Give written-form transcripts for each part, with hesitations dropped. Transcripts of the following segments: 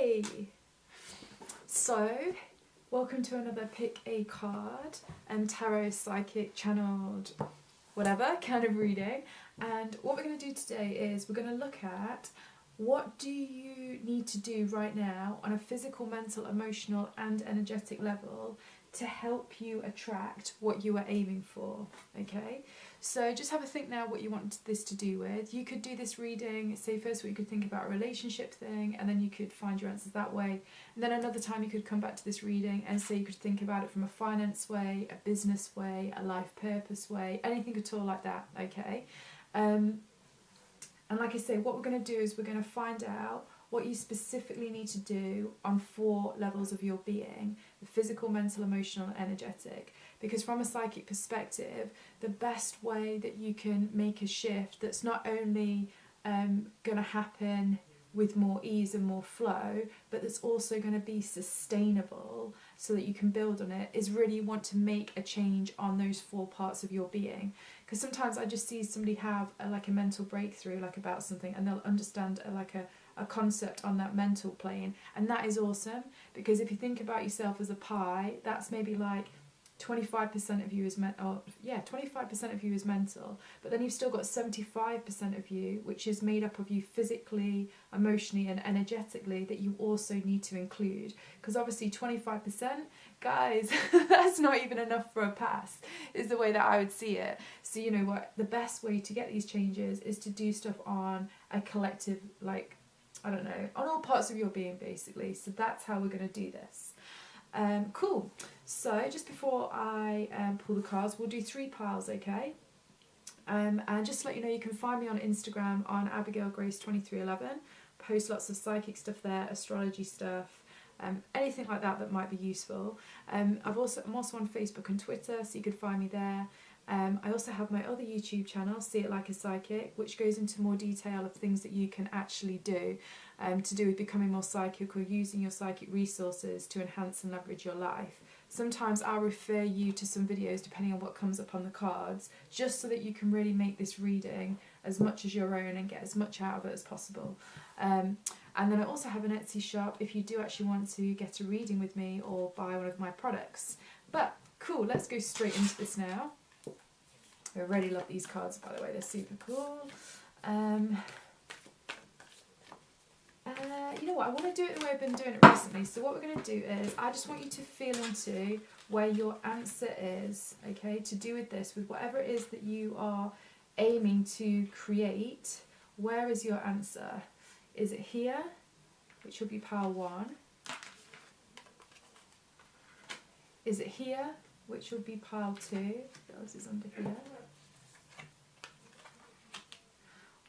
Hey! So, welcome to another Pick a Card and Tarot Psychic channeled whatever kind of reading. And what we're going to do today is we're going to look at what do you need to do right now on a physical, mental, emotional and energetic level to help you attract what you are aiming for, okay? So just have a think now what you want this to do with. You could do this reading, say first you could think about a relationship thing and then you could find your answers that way. And then another time you could come back to this reading and say you could think about it from a finance way, a business way, a life purpose way, anything at all like that, okay? And like I say, what we're going to do is we're going to find out what you specifically need to do on 4 levels of your being: the physical, mental, emotional and energetic. Because from a psychic perspective, the best way that you can make a shift that's not only going to happen with more ease and more flow, but that's also going to be sustainable so that you can build on it, is really you want to make a change on those 4 parts of your being. Because sometimes I just see somebody have like a mental breakthrough like about something, and they'll understand a concept on that mental plane, and that is awesome. Because if you think about yourself as a pie, that's maybe like 25% of you is 25% of you is mental, but then you've still got 75% of you which is made up of you physically, emotionally and energetically, that you also need to include. Because obviously 25%, guys, that's not even enough for a pass, is the way that I would see it. So you know what, the best way to get these changes is to do stuff on a collective, like, I don't know, on all parts of your being basically. So that's how we're going to do this. Cool. So just before I pull the cards, we'll do 3 piles, okay? And just to let you know, you can find me on Instagram on AbigailGrace2311. Post lots of psychic stuff there, astrology stuff, anything like that that might be useful. I'm also on Facebook and Twitter, so you could find me there. I also have my other YouTube channel, See It Like a Psychic, which goes into more detail of things that you can actually do to do with becoming more psychic or using your psychic resources to enhance and leverage your life. Sometimes I'll refer you to some videos depending on what comes up on the cards, just so that you can really make this reading as much as your own and get as much out of it as possible. And then I also have an Etsy shop if you do actually want to get a reading with me or buy one of my products. But cool, let's go straight into this now. I really love these cards, by the way, they're super cool. You know what, I want to do it the way I've been doing it recently. So what we're going to do is, I just want you to feel into where your answer is, okay, to do with this, with whatever it is that you are aiming to create. Where is your answer? Is it here, which will be pile 1? Is it here, which will be pile 2? Yours is under here.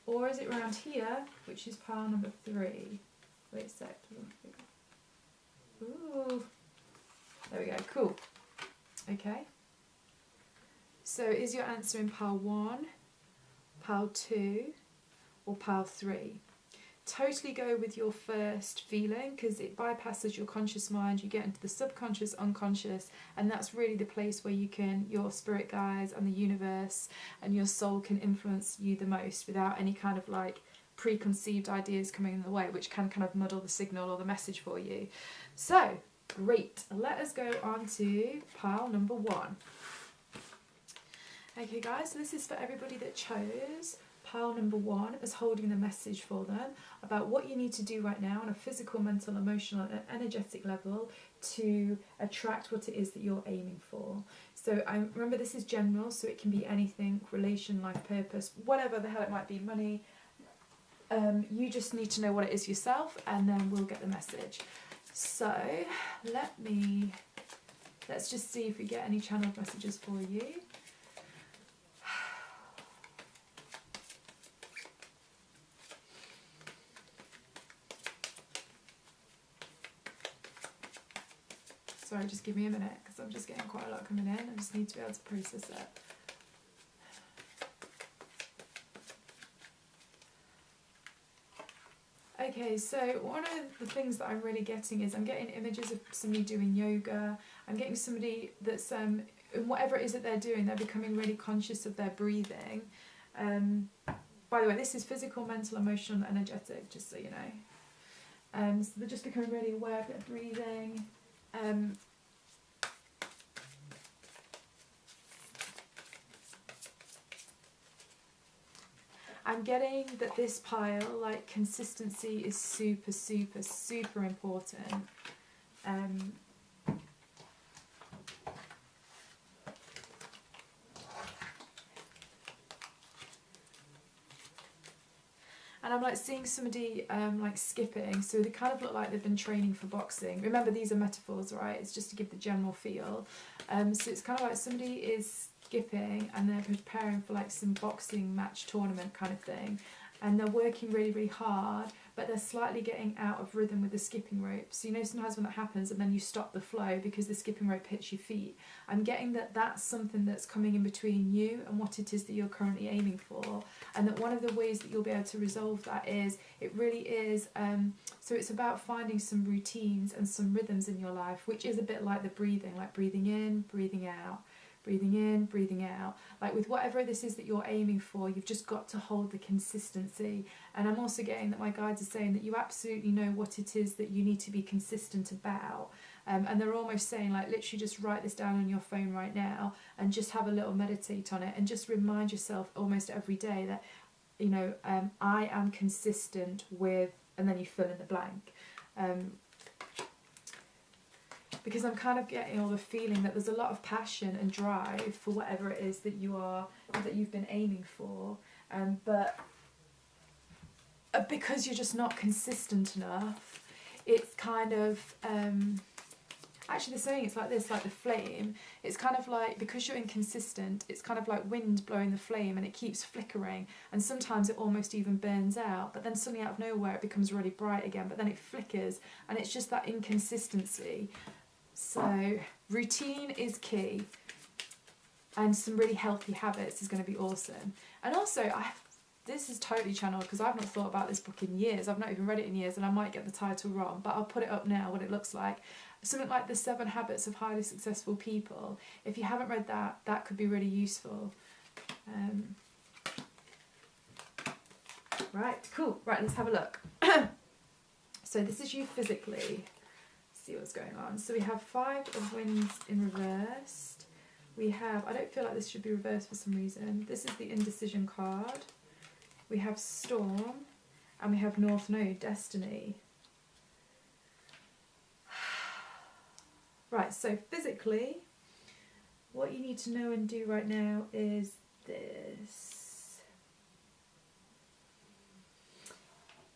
Or is it around here, which is pile number 3? Wait a sec. Ooh. There we go, cool. Okay. So is your answer in pile 1, pile 2, or pile 3? Totally go with your first feeling, because it bypasses your conscious mind. You get into the subconscious, unconscious, and that's really the place where you can, your spirit guides and the universe and your soul can influence you the most without any kind of like preconceived ideas coming in the way, which can kind of muddle the signal or the message for you. So great, let us go on to pile number 1. Okay guys, so this is for everybody that chose pile number 1 as holding the message for them about what you need to do right now on a physical, mental, emotional and energetic level to attract what it is that you're aiming for. So remember, this is general, so it can be anything: relation, life purpose, whatever the hell it might be, money. You just need to know what it is yourself, and then we'll get the message. So let's just see if we get any channeled messages for you. Sorry, just give me a minute, because I'm just getting quite a lot coming in. I just need to be able to process it. Okay, so one of the things that I'm really getting is I'm getting images of somebody doing yoga. I'm getting somebody that's, in whatever it is that they're doing, they're becoming really conscious of their breathing. By the way, this is physical, mental, emotional and energetic, just so you know. So they're just becoming really aware of their breathing. I'm getting that this pile, like, consistency is super, super, super important. And I'm like seeing somebody like skipping, so they kind of look like they've been training for boxing. Remember, these are metaphors, right? It's just to give the general feel. So it's kind of like somebody is skipping and they're preparing for like some boxing match tournament kind of thing. And they're working really, really hard, but they're slightly getting out of rhythm with the skipping rope. So you know sometimes when that happens and then you stop the flow because the skipping rope hits your feet. I'm getting that that's something that's coming in between you and what it is that you're currently aiming for. And that one of the ways that you'll be able to resolve that is, it really is, so it's about finding some routines and some rhythms in your life, which is a bit like the breathing, like breathing in, breathing out. Breathing in, breathing out. Like with whatever this is that you're aiming for, you've just got to hold the consistency. And I'm also getting that my guides are saying that you absolutely know what it is that you need to be consistent about. And they're almost saying, like, literally just write this down on your phone right now and just have a little meditate on it and just remind yourself almost every day that, you know, I am consistent with, and then you fill in the blank. Because I'm kind of getting all the feeling that there's a lot of passion and drive for whatever it is that you've been aiming for, but because you're just not consistent enough, it's kind of actually they're saying it's like this, like the flame. It's kind of like, because you're inconsistent, it's kind of like wind blowing the flame and it keeps flickering, and sometimes it almost even burns out, but then suddenly out of nowhere it becomes really bright again, but then it flickers, and it's just that inconsistency. So routine is key, and some really healthy habits is going to be awesome. And also, this is totally channeled because I've not thought about this book in years. I've not even read it in years, and I might get the title wrong, but I'll put it up now what it looks like. Something like The 7 Habits of Highly Successful People. If you haven't read that, that could be really useful. Right, cool. Right, let's have a look. So this is you physically. See what's going on. So we have 5 of Wands in reversed. We have, I don't feel like this should be reversed for some reason. This is the Indecision card. We have Storm, and we have North Node, Destiny. Right, so physically, what you need to know and do right now is this.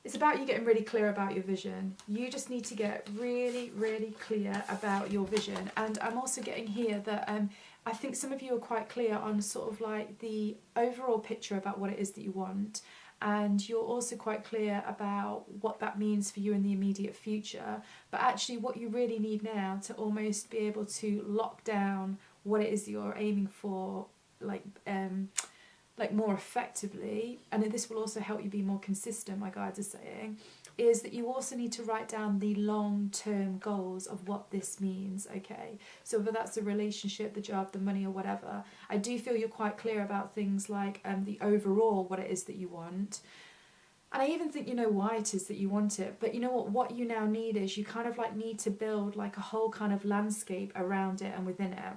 It's about you getting really clear about your vision. You just need to get really, really clear about your vision. And I'm also getting here that I think some of you are quite clear on sort of like the overall picture about what it is that you want. And you're also quite clear about what that means for you in the immediate future. But actually what you really need now to almost be able to lock down what it is that you're aiming for, like more effectively, and this will also help you be more consistent, my guides are saying, is that you also need to write down the long-term goals of what this means, okay? So whether that's the relationship, the job, the money, or whatever, I do feel you're quite clear about things like the overall, what it is that you want. And I even think you know why it is that you want it, but you know what you now need is you kind of like need to build like a whole kind of landscape around it and within it.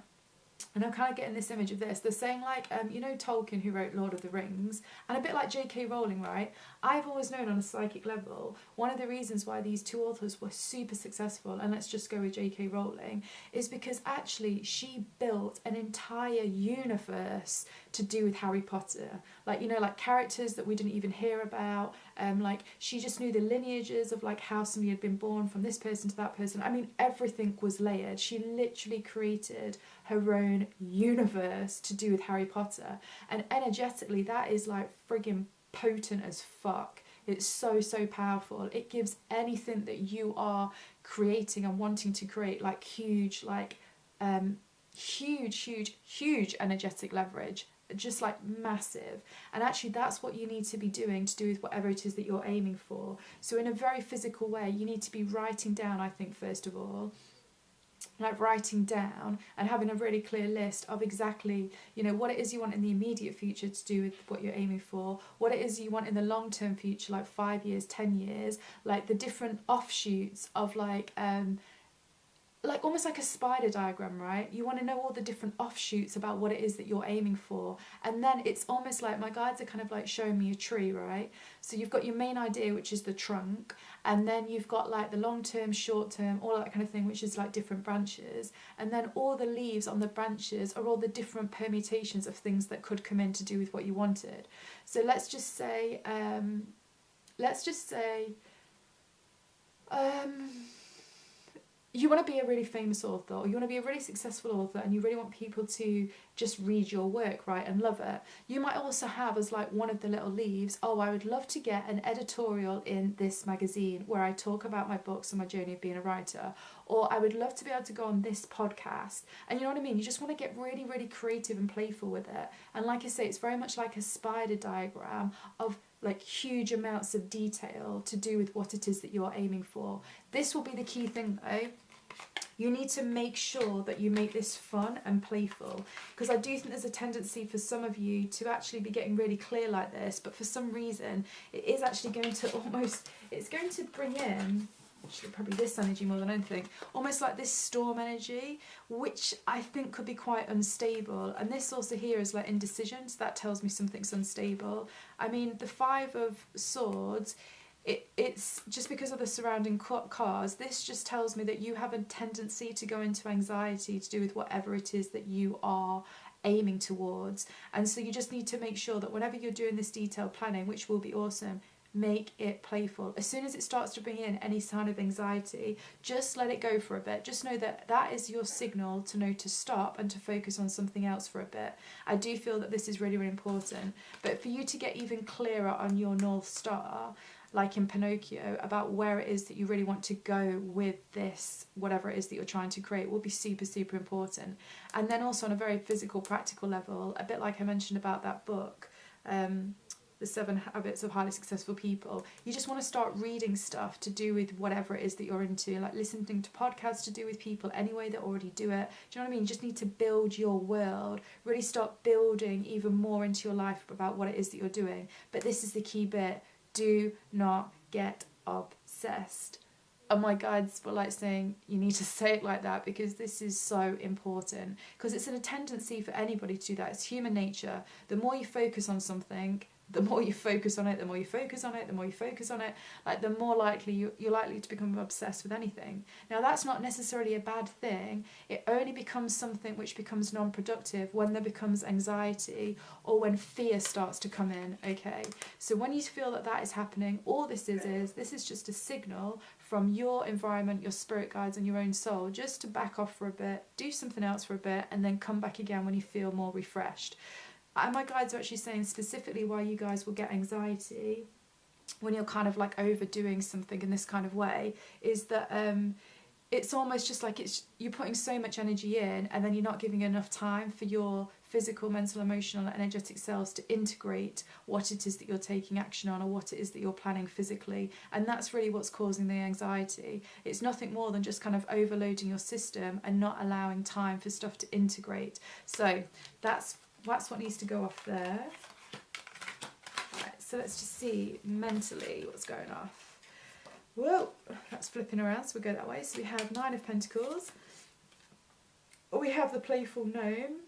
And I'm kind of getting this image of this. They're saying like, you know Tolkien who wrote Lord of the Rings, and a bit like J.K. Rowling, right? I've always known on a psychic level, one of the reasons why these 2 authors were super successful, and let's just go with J.K. Rowling, is because actually she built an entire universe to do with Harry Potter. Like, you know, like characters that we didn't even hear about. Like she just knew the lineages of like how somebody had been born from this person to that person. I mean, everything was layered. She literally created her own universe to do with Harry Potter, and energetically that is like friggin' potent as fuck. It's so powerful. It gives anything that you are creating and wanting to create like huge huge energetic leverage, just like massive. And actually that's what you need to be doing to do with whatever it is that you're aiming for. So in a very physical way, you need to be writing down, I think, first of all, like writing down and having a really clear list of exactly, you know, what it is you want in the immediate future to do with what you're aiming for, what it is you want in the long-term future, like 5 years, 10 years, like the different offshoots of like almost like a spider diagram, right? You want to know all the different offshoots about what it is that you're aiming for. And then it's almost like my guides are kind of like showing me a tree, right? So you've got your main idea, which is the trunk, and then you've got like the long term, short term, all that kind of thing, which is like different branches. And then all the leaves on the branches are all the different permutations of things that could come in to do with what you wanted. So let's just say you want to be a really famous author, or you want to be a really successful author, and you really want people to just read your work, right, and love it. You might also have as like one of the little leaves, oh, I would love to get an editorial in this magazine where I talk about my books and my journey of being a writer, or I would love to be able to go on this podcast. And you know what I mean? You just want to get really, really creative and playful with it. And like I say, it's very much like a spider diagram of like huge amounts of detail to do with what it is that you're aiming for. This will be the key thing though. You need to make sure that you make this fun and playful, because I do think there's a tendency for some of you to actually be getting really clear like this, but for some reason it is actually going to it's going to bring in actually probably this energy more than anything, almost like this storm energy, which I think could be quite unstable. And this also here is like indecision, so that tells me something's unstable. I mean, the 5 of Swords, it's just because of the surrounding cards, this just tells me that you have a tendency to go into anxiety to do with whatever it is that you are aiming towards. And so you just need to make sure that whenever you're doing this detailed planning, which will be awesome, make it playful. As soon as it starts to bring in any sign of anxiety, just let it go for a bit. Just know that that is your signal to know to stop and to focus on something else for a bit. I do feel that this is really, really important. But for you to get even clearer on your North Star, like in Pinocchio, about where it is that you really want to go with this, whatever it is that you're trying to create, will be super, super important. And then also on a very physical, practical level, a bit like I mentioned about that book, The 7 Habits of Highly Successful People, you just want to start reading stuff to do with whatever it is that you're into, like listening to podcasts to do with people anyway that already do it. Do you know what I mean? You just need to build your world, really start building even more into your life about what it is that you're doing. But this is the key bit. Do not get obsessed. And my guides were like saying, you need to say it like that, because this is so important. Because it's a tendency for anybody to do that. It's human nature. The more you focus on something, the more you focus on it, the more you focus on it, the more you focus on it, like the more likely you're likely to become obsessed with anything. Now that's not necessarily a bad thing. It only becomes something which becomes non-productive when there becomes anxiety or when fear starts to come in, okay? So when you feel that that is happening, all this is just a signal from your environment, your spirit guides and your own soul, just to back off for a bit, do something else for a bit, and then come back again when you feel more refreshed. And my guides are actually saying specifically why you guys will get anxiety when you're kind of like overdoing something in this kind of way is that it's almost just like you're putting so much energy in, and then you're not giving enough time for your physical, mental, emotional and energetic selves to integrate what it is that you're taking action on, or what it is that you're planning physically. And that's really what's causing the anxiety. It's nothing more than just kind of overloading your system and not allowing time for stuff to integrate. So that's what needs to go off there. Right, so let's just see mentally what's going off. Whoa, that's flipping around, so we'll go that way. So we have 9 of Pentacles. We have the Playful Gnome.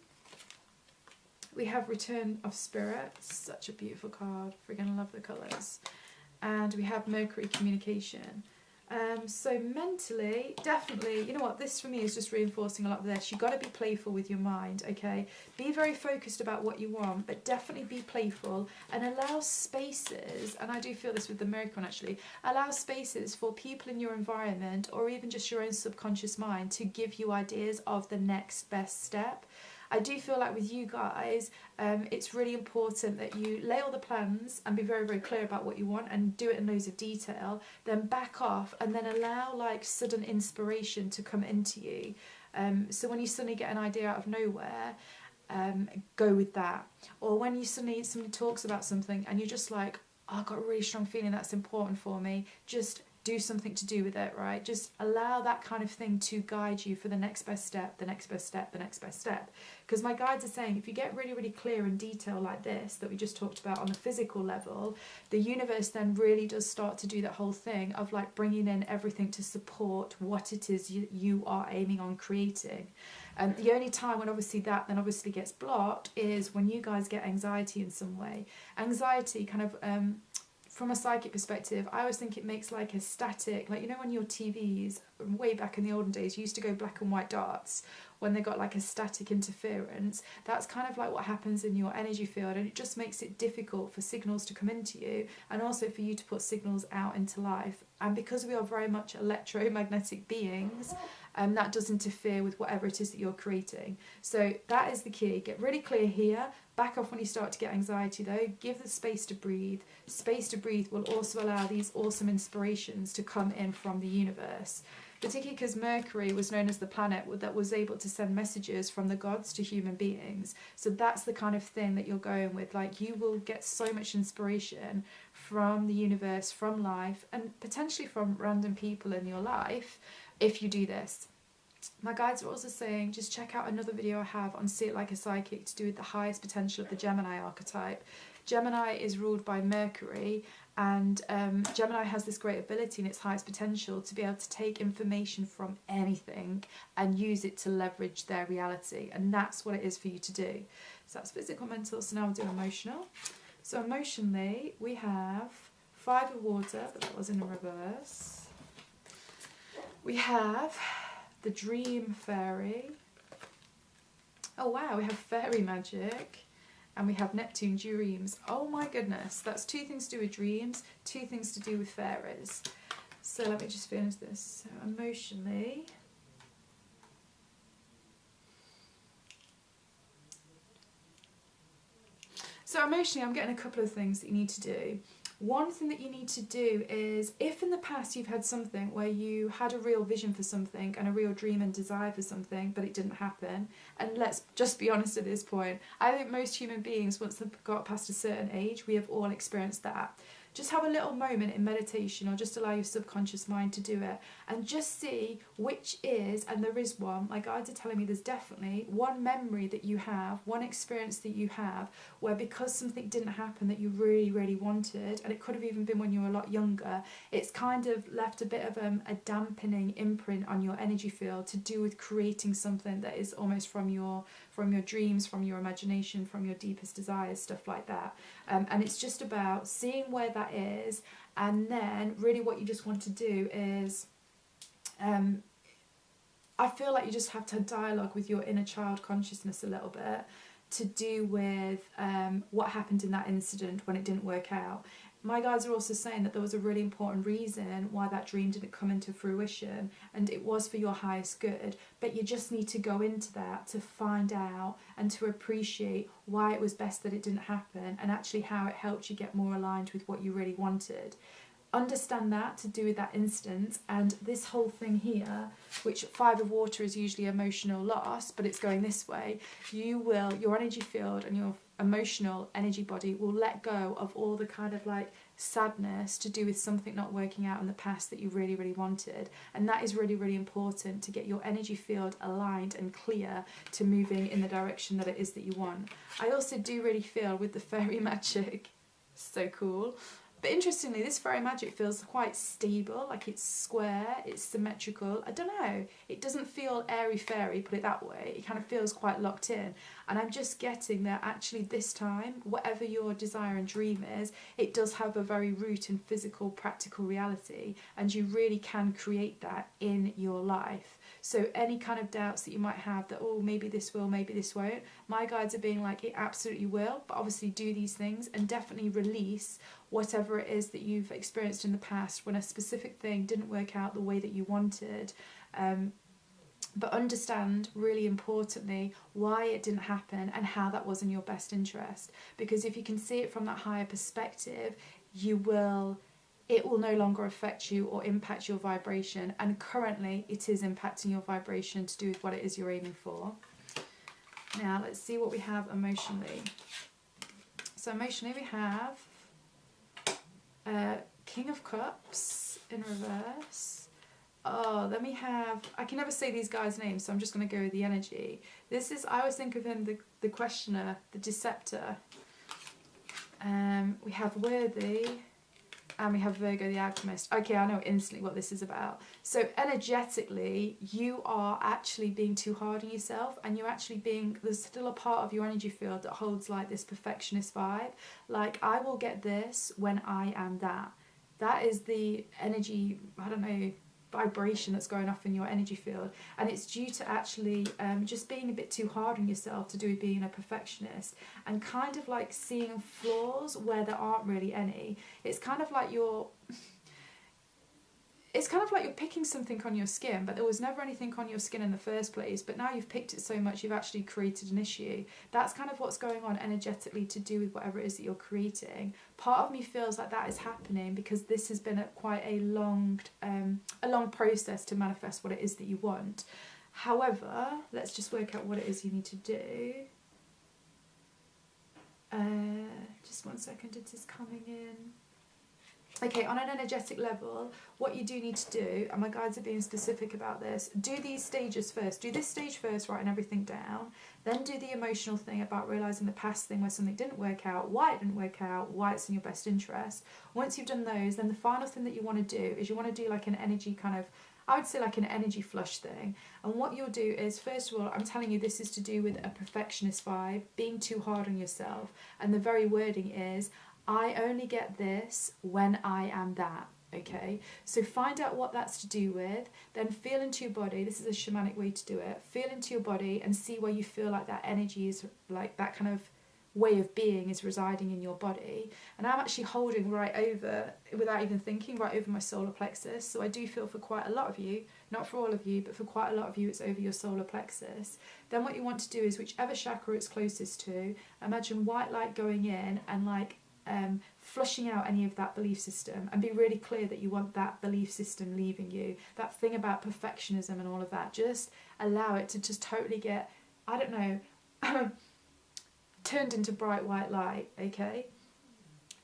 We have Return of Spirit. Such a beautiful card. Friggin' love the colours. And we have Mercury Communication. So mentally, definitely, you know what, this for me is just reinforcing a lot of this. You've got to be playful with your mind, okay? Be very focused about what you want, but definitely be playful and allow spaces, and I do feel this with the Mercury one actually, allow spaces for people in your environment or even just your own subconscious mind to give you ideas of the next best step. I do feel like with you guys, it's really important that you lay all the plans and be very, very clear about what you want and do it in loads of detail, then back off and then allow like sudden inspiration to come into you. So when you suddenly get an idea out of nowhere, go with that. Or when you suddenly, somebody talks about something and you're just like, oh, I've got a really strong feeling that's important for me, just do something to do with it, right? Just allow that kind of thing to guide you for the next best step, the next best step, the next best step. Because my guides are saying if you get really, really clear and detailed like this, that we just talked about on the physical level, the universe then really does start to do that whole thing of like bringing in everything to support what it is you are aiming on creating. And the only time when obviously that then obviously gets blocked is when you guys get anxiety in some way. Anxiety kind of, from a psychic perspective, I always think it makes like a static, like, you know, when your TVs, way back in the olden days, used to go black and white dots, when they got like a static interference, that's kind of like what happens in your energy field, and it just makes it difficult for signals to come into you, and also for you to put signals out into life. And because we are very much electromagnetic beings, that does interfere with whatever it is that you're creating. So that is the key. Get really clear here. Back off when you start to get anxiety though. Give the space to breathe. Space to breathe will also allow these awesome inspirations to come in from the universe. Particularly because Mercury was known as the planet that was able to send messages from the gods to human beings. So that's the kind of thing that you're going with. Like, you will get so much inspiration from the universe, from life, and potentially from random people in your life if you do this. My guides are also saying just check out another video I have on See It Like a Psychic to do with the highest potential of the Gemini archetype. Gemini is ruled by Mercury, and Gemini has this great ability in its highest potential to be able to take information from anything and use it to leverage their reality, and that's what it is for you to do. So that's physical, mental, so now we'll do emotional. So emotionally we have 5 of water, but that was in reverse. We have the Dream Fairy. Oh wow, we have Fairy Magic. And we have Neptune Dreams. Oh my goodness, that's 2 things to do with dreams, 2 things to do with fairies. So let me just finish this. So emotionally, I'm getting a couple of things that you need to do. One thing that you need to do is, if in the past you've had something where you had a real vision for something and a real dream and desire for something, but it didn't happen, and let's just be honest at this point, I think most human beings, once they've got past a certain age, we have all experienced that. Just have a little moment in meditation, or just allow your subconscious mind to do it, and just see which is, and there is one, my guides are telling me there's definitely one memory that you have, one experience that you have, where because something didn't happen that you really, really wanted, and it could have even been when you were a lot younger, it's kind of left a bit of a dampening imprint on your energy field to do with creating something that is almost from your dreams, from your imagination, from your deepest desires, stuff like that. And it's just about seeing where that is, and then really what you just want to do is, I feel like you just have to dialogue with your inner child consciousness a little bit to do with what happened in that incident when it didn't work out. My guides are also saying that there was a really important reason why that dream didn't come into fruition, and it was for your highest good, but you just need to go into that to find out and to appreciate why it was best that it didn't happen, and actually how it helped you get more aligned with what you really wanted. Understand that to do with that instance, and this whole thing here, which 5 of water is usually emotional loss, but it's going this way, your energy field and your emotional energy body will let go of all the kind of like sadness to do with something not working out in the past that you really, really wanted. And that is really, really important to get your energy field aligned and clear to moving in the direction that it is that you want. I also do really feel with the fairy magic, so cool. But interestingly, this fairy magic feels quite stable, like it's square, it's symmetrical. I don't know, it doesn't feel airy-fairy, put it that way. It kind of feels quite locked in. And I'm just getting that actually this time, whatever your desire and dream is, it does have a very root in physical, practical reality. And you really can create that in your life. So any kind of doubts that you might have that, oh, maybe this will, maybe this won't, my guides are being like, it absolutely will, but obviously do these things and definitely release whatever it is that you've experienced in the past when a specific thing didn't work out the way that you wanted. But understand, really importantly, why it didn't happen and how that was in your best interest. Because if you can see it from that higher perspective, it will no longer affect you or impact your vibration. And currently, it is impacting your vibration to do with what it is you're aiming for. Now, let's see what we have emotionally. So emotionally, we have King of Cups in reverse. Oh, then we have, I can never say these guys' names, so I'm just going to go with the energy. This is, I always think of him, the questioner, the deceptor. We have Worthy, and we have Virgo the Alchemist. Okay, I know instantly what this is about. So energetically, you are actually being too hard on yourself, and you're actually being, there's still a part of your energy field that holds like this perfectionist vibe. Like, I will get this when I am that. That is the energy, I don't know, vibration that's going off in your energy field, and it's due to actually just being a bit too hard on yourself to do with being a perfectionist, and kind of like seeing flaws where there aren't really any. It's kind of like you're picking something on your skin, but there was never anything on your skin in the first place, but now you've picked it so much you've actually created an issue. That's kind of what's going on energetically to do with whatever it is that you're creating. Part of me feels like that is happening because this has been quite a long process to manifest what it is that you want. However, let's just work out what it is you need to do. Just 1 second, it is coming in. Okay, on an energetic level, what you do need to do, and my guides are being specific about this, do these stages first. Do this stage first, writing everything down. Then do the emotional thing about realising the past thing where something didn't work out, why it didn't work out, why it's in your best interest. Once you've done those, then the final thing that you want to do is you want to do like an energy kind of, I would say like an energy flush thing. And what you'll do is, first of all, I'm telling you this is to do with a perfectionist vibe, being too hard on yourself. And the very wording is, I only get this when I am that, okay? So find out what that's to do with, then feel into your body. This is a shamanic way to do it. Feel into your body and see where you feel like that energy is, like that kind of way of being is residing in your body. And I'm actually holding right over, without even thinking, right over my solar plexus. So I do feel for quite a lot of you, not for all of you, but for quite a lot of you, it's over your solar plexus. Then what you want to do is, whichever chakra it's closest to, imagine white light going in and like flushing out any of that belief system, and be really clear that you want that belief system leaving you. That thing about perfectionism and all of that, just allow it to just totally get, I don't know, turned into bright white light, okay?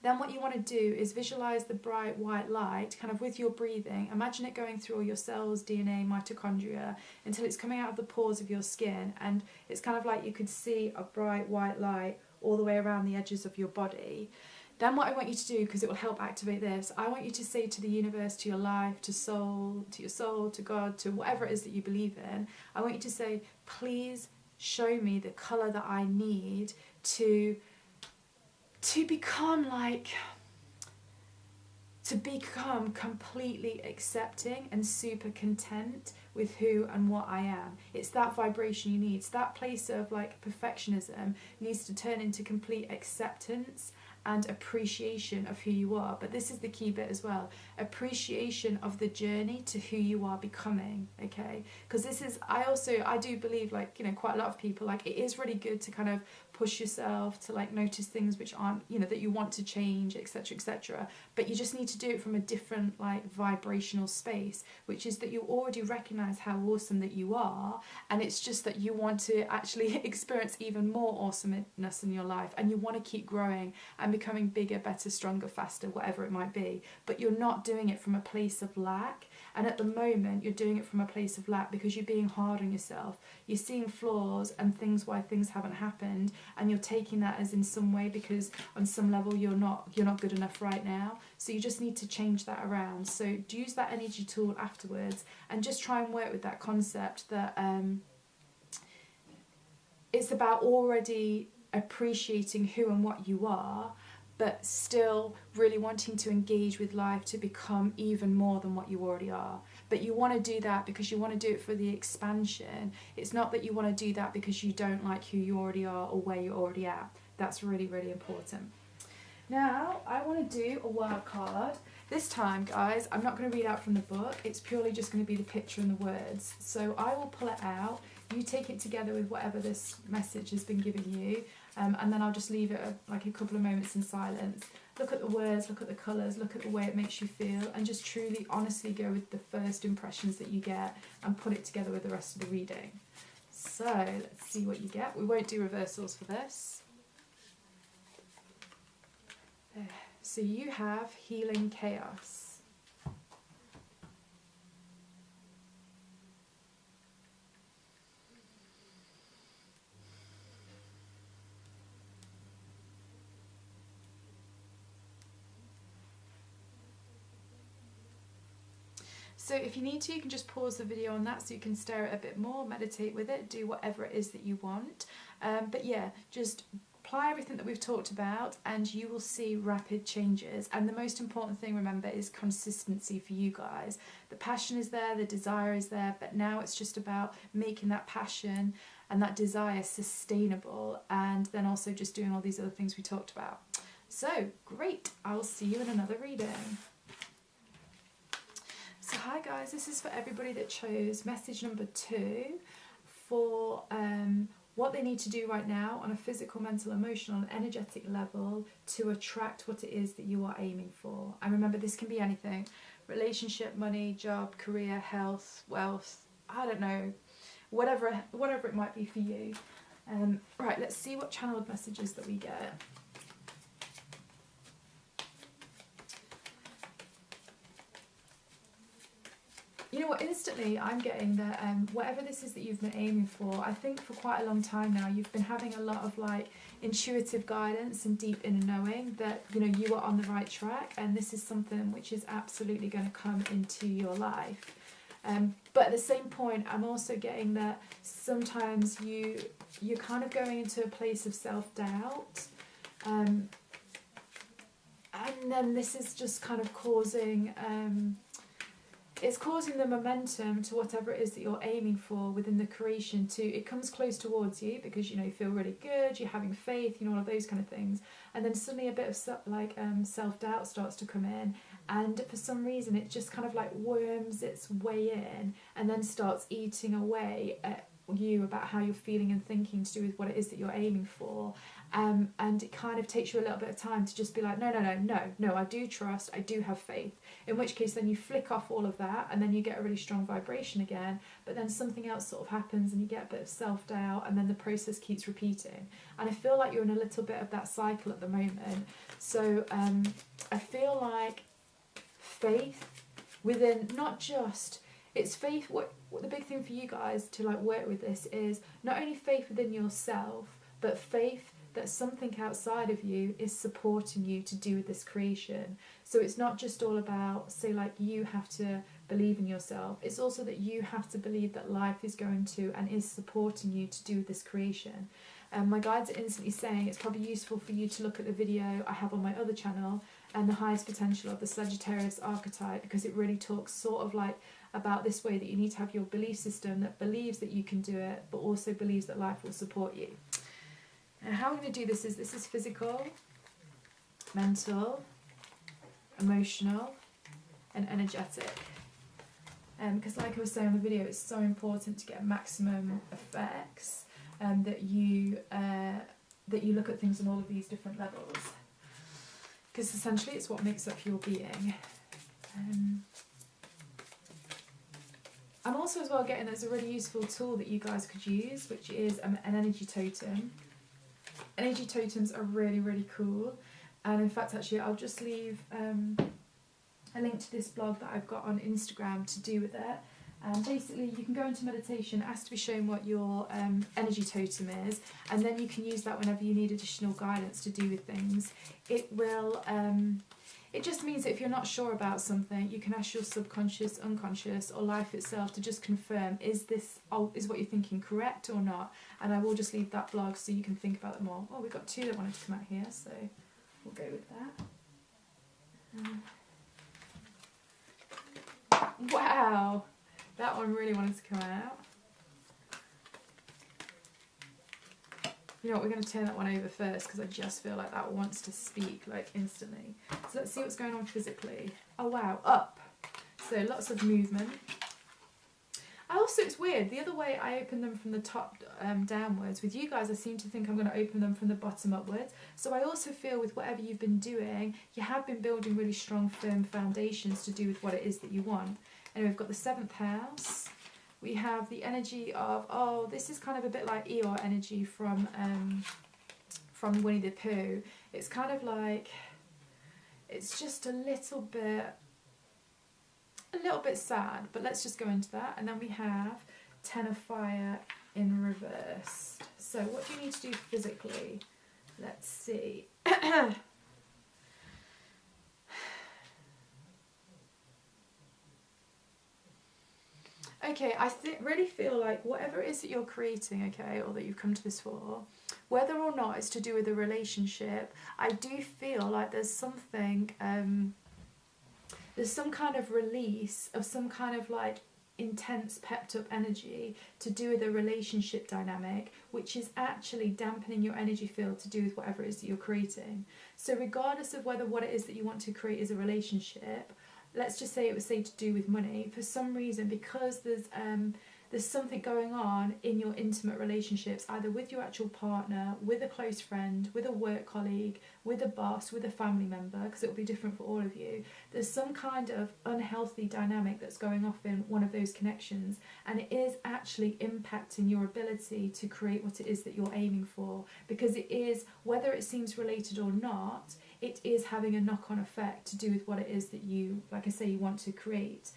Then what you want to do is visualise the bright white light kind of with your breathing. Imagine it going through all your cells, DNA, mitochondria, until it's coming out of the pores of your skin, and it's kind of like you could see a bright white light all the way around the edges of your body. Then what I want you to do, because it will help activate this, I want you to say to the universe, to your life, to your soul, to God, to whatever it is that you believe in, I want you to say, please show me the colour that I need to become completely accepting and super content with who and what I am. It's that vibration you need. It's that place of like perfectionism needs to turn into complete acceptance and appreciation of who you are. But this is the key bit as well, appreciation of the journey to who you are becoming, okay? Because this is, I do believe, like, you know, quite a lot of people, like, it is really good to kind of push yourself to like notice things which aren't, you know, that you want to change, etc., etc. But you just need to do it from a different like vibrational space, which is that you already recognize how awesome that you are, and it's just that you want to actually experience even more awesomeness in your life, and you want to keep growing and becoming bigger, better, stronger, faster, whatever it might be. But you're not doing it from a place of lack. And at the moment, you're doing it from a place of lack because you're being hard on yourself. You're seeing flaws and things why things haven't happened, and you're taking that as in some way because on some level you're not good enough right now. So you just need to change that around. So use that energy tool afterwards and just try and work with that concept that it's about already appreciating who and what you are, but still really wanting to engage with life to become even more than what you already are. But you want to do that because you want to do it for the expansion. It's not that you want to do that because you don't like who you already are or where you're already at. That's really, really important. Now, I want to do a word card. This time, guys, I'm not going to read out from the book. It's purely just going to be the picture and the words. So I will pull it out. You take it together with whatever this message has been giving you. And then I'll just leave it like a couple of moments in silence. Look at the words, look at the colours, look at the way it makes you feel, and just truly, honestly go with the first impressions that you get and put it together with the rest of the reading. So, let's see what you get. We won't do reversals for this. So you have Healing Chaos. So if you need to, you can just pause the video on that so you can stare at it a bit more, meditate with it, do whatever it is that you want. But yeah, just apply everything that we've talked about and you will see rapid changes. And the most important thing, remember, is consistency for you guys. The passion is there, the desire is there, but now it's just about making that passion and that desire sustainable, and then also just doing all these other things we talked about. So great, I'll see you in another reading. So hi guys, this is for everybody that chose message number 2 for what they need to do right now on a physical, mental, emotional and energetic level to attract what it is that you are aiming for. And remember, this can be anything: relationship, money, job, career, health, wealth, I don't know, whatever it might be for you. Right, let's see what channeled messages that we get. You know what, instantly I'm getting that whatever this is that you've been aiming for, I think for quite a long time now, you've been having a lot of like intuitive guidance and deep inner knowing that, you know, you are on the right track, and this is something which is absolutely going to come into your life. But at the same point, I'm also getting that sometimes you're kind of going into a place of self-doubt, and then this is just kind of causing it's causing the momentum to whatever it is that you're aiming for within the creation to, it comes close towards you because, you know, you feel really good, you're having faith, you know, all of those kind of things. And then suddenly a bit of self-doubt starts to come in, and for some reason it just kind of like worms its way in and then starts eating away at you about how you're feeling and thinking to do with what it is that you're aiming for. And it kind of takes you a little bit of time to just be like, no, I do trust, I do have faith. In which case then you flick off all of that and then you get a really strong vibration again, but then something else sort of happens and you get a bit of self-doubt, and then the process keeps repeating. And I feel like you're in a little bit of that cycle at the moment. So I feel like faith within, not just, it's faith, what the big thing for you guys to like work with this is not only faith within yourself, but faith that something outside of you is supporting you to do with this creation. So it's not just all about, say, like you have to believe in yourself. It's also that you have to believe that life is going to and is supporting you to do with this creation. My guides are instantly saying it's probably useful for you to look at the video I have on my other channel, and the highest potential of the Sagittarius archetype, because it really talks sort of like about this way that you need to have your belief system that believes that you can do it, but also believes that life will support you. And how I'm going to do this is physical, mental, emotional, and energetic. Because like I was saying in the video, it's so important to get maximum effects, that you look at things on all of these different levels. Because essentially it's what makes up your being. I'm also as well getting there's a really useful tool that you guys could use, which is an energy totem. Energy totems are really, really cool. And in fact, actually, I'll just leave a link to this blog that I've got on Instagram to do with it. And basically, you can go into meditation, ask to be shown what your energy totem is, and then you can use that whenever you need additional guidance to do with things. It will... it just means that if you're not sure about something, you can ask your subconscious, unconscious, or life itself to just confirm, is what you're thinking correct or not? And I will just leave that blog so you can think about it more. Oh, we've got 2 that wanted to come out here, so we'll go with that. Wow, that one really wanted to come out. You know what, we're going to turn that one over first because I just feel like that wants to speak like instantly. So let's see what's going on physically. Oh wow, up. So lots of movement. Also, it's weird, the other way I open them from the top downwards. With you guys, I seem to think I'm going to open them from the bottom upwards. So I also feel with whatever you've been doing, you have been building really strong, firm foundations to do with what it is that you want. And we've got the 7th house. We have the energy of, oh, this is kind of a bit like Eeyore energy from Winnie the Pooh. It's kind of like, it's just a little bit sad, but let's just go into that. And then we have 10 of Fire in reversed. So what do you need to do physically? Let's see. Okay, I really feel like whatever it is that you're creating, okay, or that you've come to this for, whether or not it's to do with a relationship, I do feel like there's something, there's some kind of release of some kind of like intense pepped up energy to do with a relationship dynamic, which is actually dampening your energy field to do with whatever it is that you're creating. So regardless of whether what it is that you want to create is a relationship, let's just say it was to do with money, for some reason, because there's something going on in your intimate relationships, either with your actual partner, with a close friend, with a work colleague, with a boss, with a family member, because it will be different for all of you. There's some kind of unhealthy dynamic that's going off in one of those connections, and it is actually impacting your ability to create what it is that you're aiming for, because it is, whether it seems related or not, it is having a knock-on effect to do with what it is that you, like I say, you want to create.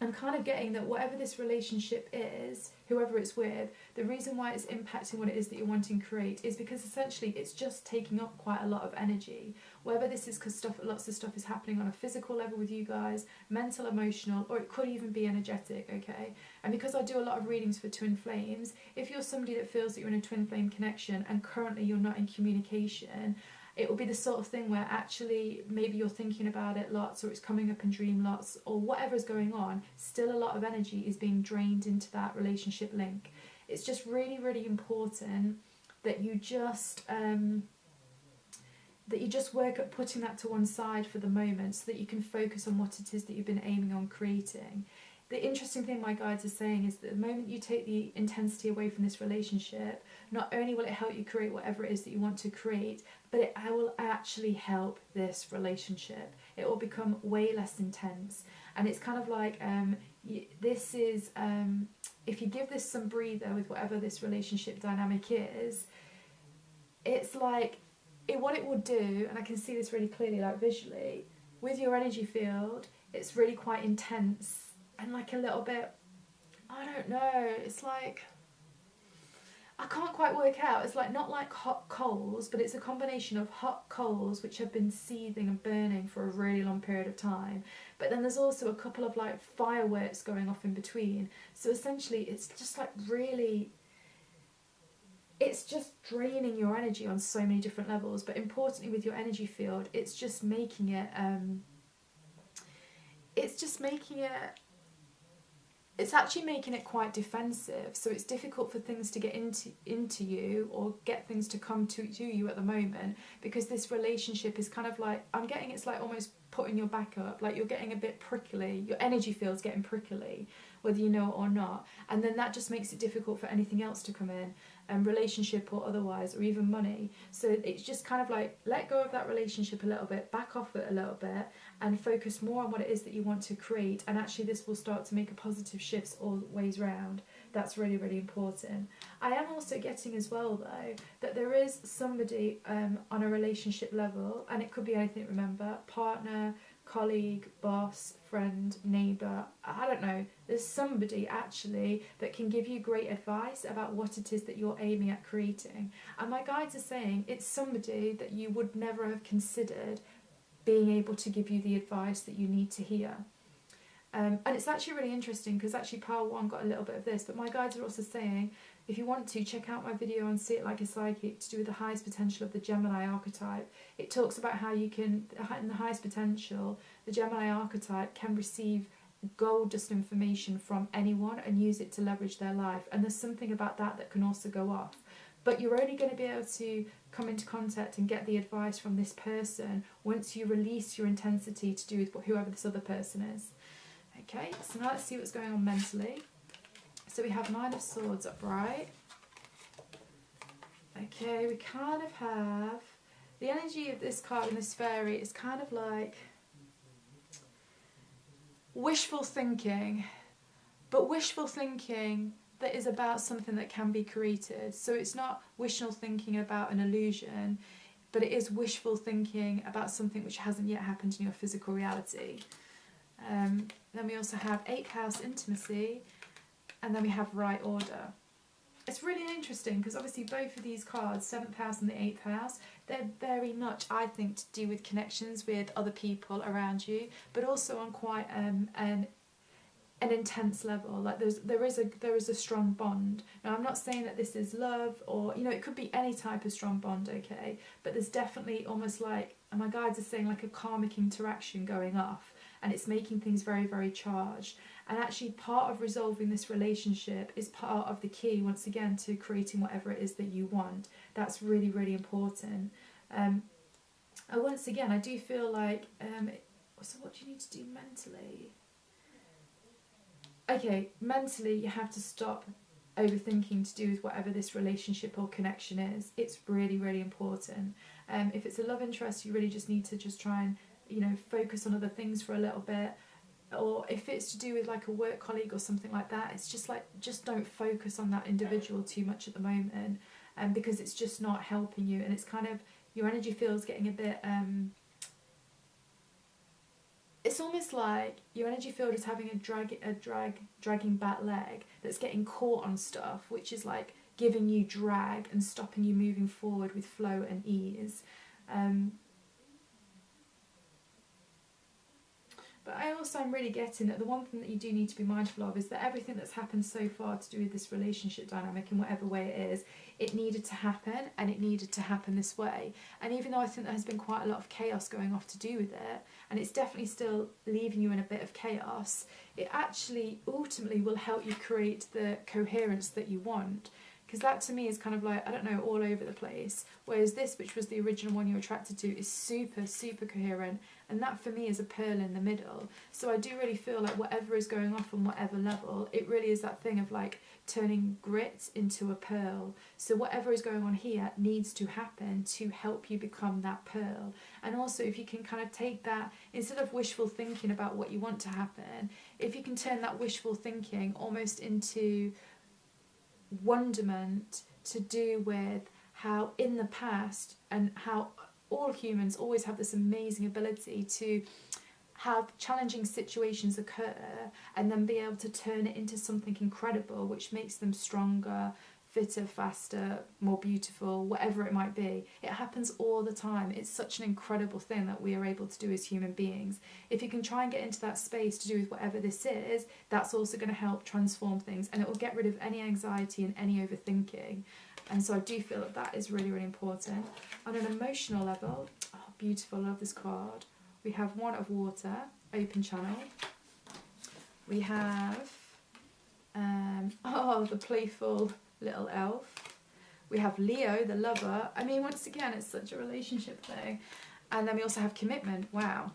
I'm kind of getting that whatever this relationship is, whoever it's with, the reason why it's impacting what it is that you're wanting to create is because essentially it's just taking up quite a lot of energy. Whether this is because lots of stuff is happening on a physical level with you guys, mental, emotional, or it could even be energetic, okay? And because I do a lot of readings for twin flames, if you're somebody that feels that you're in a twin flame connection and currently you're not in communication, it will be the sort of thing where actually maybe you're thinking about it lots, or it's coming up in dream lots, or whatever's going on, still a lot of energy is being drained into that relationship link. It's just really, really important that you just work at putting that to one side for the moment so that you can focus on what it is that you've been aiming on creating. The interesting thing my guides are saying is that the moment you take the intensity away from this relationship, not only will it help you create whatever it is that you want to create, but it will actually help this relationship. It will become way less intense. And it's kind of like, this is, if you give this some breather with whatever this relationship dynamic is, it's like, what it will do, and I can see this really clearly, like visually, with your energy field, it's really quite intense. And like a little bit, I don't know, it's like, I can't quite work out. It's like not like hot coals, but it's a combination of hot coals which have been seething and burning for a really long period of time. But then there's also a couple of like fireworks going off in between. So essentially it's just like really, it's just draining your energy on so many different levels. But importantly with your energy field, it's just making it, it's actually making it quite defensive, so it's difficult for things to get into you or get things to come to you at the moment, because this relationship is kind of like, I'm getting it's like almost putting your back up, like you're getting a bit prickly, your energy field's getting prickly, whether you know it or not, and then that just makes it difficult for anything else to come in, relationship or otherwise, or even money. So it's just kind of like, let go of that relationship a little bit, back off it a little bit, and focus more on what it is that you want to create, and actually this will start to make a positive shifts all ways round. That's really, really important. I am also getting as well though that there is somebody on a relationship level, and it could be anything, remember, partner, colleague, boss, friend, neighbour, I don't know, there's somebody actually that can give you great advice about what it is that you're aiming at creating. And my guides are saying it's somebody that you would never have considered being able to give you the advice that you need to hear. And it's actually really interesting because actually Pile 1 got a little bit of this, but my guides are also saying, if you want to, check out my video on See It Like a Psychic to do with the highest potential of the Gemini archetype. It talks about how you can, in the highest potential, the Gemini archetype can receive gold dust information from anyone and use it to leverage their life. And there's something about that that can also go off. But you're only going to be able to come into contact and get the advice from this person once you release your intensity to do with whoever this other person is. Okay, so now let's see what's going on mentally. So we have 9 of Swords upright. Okay, we kind of have the energy of this card and this fairy is kind of like wishful thinking, but wishful thinking that is about something that can be created. So it's not wishful thinking about an illusion, but it is wishful thinking about something which hasn't yet happened in your physical reality. Then we also have 8th house intimacy, and then we have right order. It's really interesting because obviously both of these cards, 7th house and the 8th house, they're very much, I think, to do with connections with other people around you, but also on quite an intense level. Like there is a strong bond. Now I'm not saying that this is love, or it could be any type of strong bond, okay, but there's definitely almost like, and my guides are saying, like a karmic interaction going off, and it's making things very, very charged. And actually part of resolving this relationship is part of the key, once again, to creating whatever it is that you want. That's really, really important. And once again, I do feel like so what do you need to do mentally? Okay, mentally you have to stop overthinking to do with whatever this relationship or connection is. It's really, really important. If it's a love interest, you really just need to just try and focus on other things for a little bit. Or if it's to do with like a work colleague or something like that, it's just like, just don't focus on that individual too much at the moment, because it's just not helping you, and it's kind of, your energy field's getting a bit it's almost like your energy field is having a dragging back leg that's getting caught on stuff, which is like giving you drag and stopping you moving forward with flow and ease. But I'm really getting that the one thing that you do need to be mindful of is that everything that's happened so far to do with this relationship dynamic, in whatever way it is, it needed to happen, and it needed to happen this way. And even though I think there has been quite a lot of chaos going off to do with it, and it's definitely still leaving you in a bit of chaos, it actually ultimately will help you create the coherence that you want. Because that to me is kind of like, I don't know, all over the place. Whereas this, which was the original one you're attracted to, is super, super coherent. And that for me is a pearl in the middle. So I do really feel like whatever is going off on whatever level, it really is that thing of like turning grit into a pearl. So whatever is going on here needs to happen to help you become that pearl. And also if you can kind of take that, instead of wishful thinking about what you want to happen, if you can turn that wishful thinking almost into wonderment to do with how in the past, and how all humans always have this amazing ability to have challenging situations occur and then be able to turn it into something incredible, which makes them stronger, fitter, faster, more beautiful, whatever it might be. It happens all the time. It's such an incredible thing that we are able to do as human beings. If you can try and get into that space to do with whatever this is, that's also going to help transform things, and it will get rid of any anxiety and any overthinking. And so I do feel that that is really, really important. On an emotional level, oh, beautiful, I love this card. We have One of Water, open channel. We have, the playful little elf. We have Leo, the lover. I mean, once again, it's such a relationship thing. And then we also have commitment. Wow.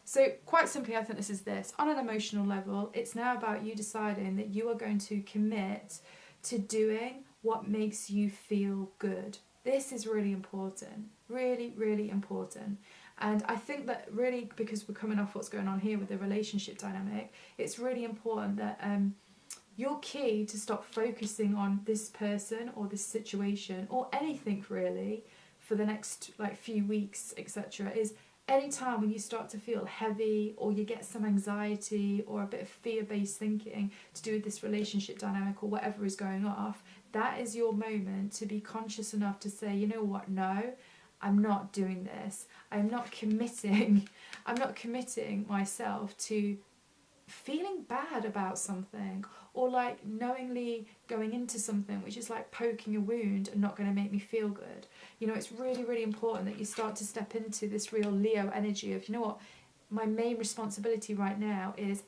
So quite simply, I think this is this. On an emotional level, it's now about you deciding that you are going to commit to doing what makes you feel good. This is really important. Really, really important. And I think that really, because we're coming off what's going on here with the relationship dynamic, it's really important that your key to stop focusing on this person or this situation or anything really for the next few weeks, etc., is any time when you start to feel heavy or you get some anxiety or a bit of fear-based thinking to do with this relationship dynamic or whatever is going off, that is your moment to be conscious enough to say, you know what, no, I'm not doing this. I'm not committing myself to feeling bad about something, or knowingly going into something which is like poking a wound and not going to make me feel good. It's really, really important that you start to step into this real Leo energy of, you know what, my main responsibility right now is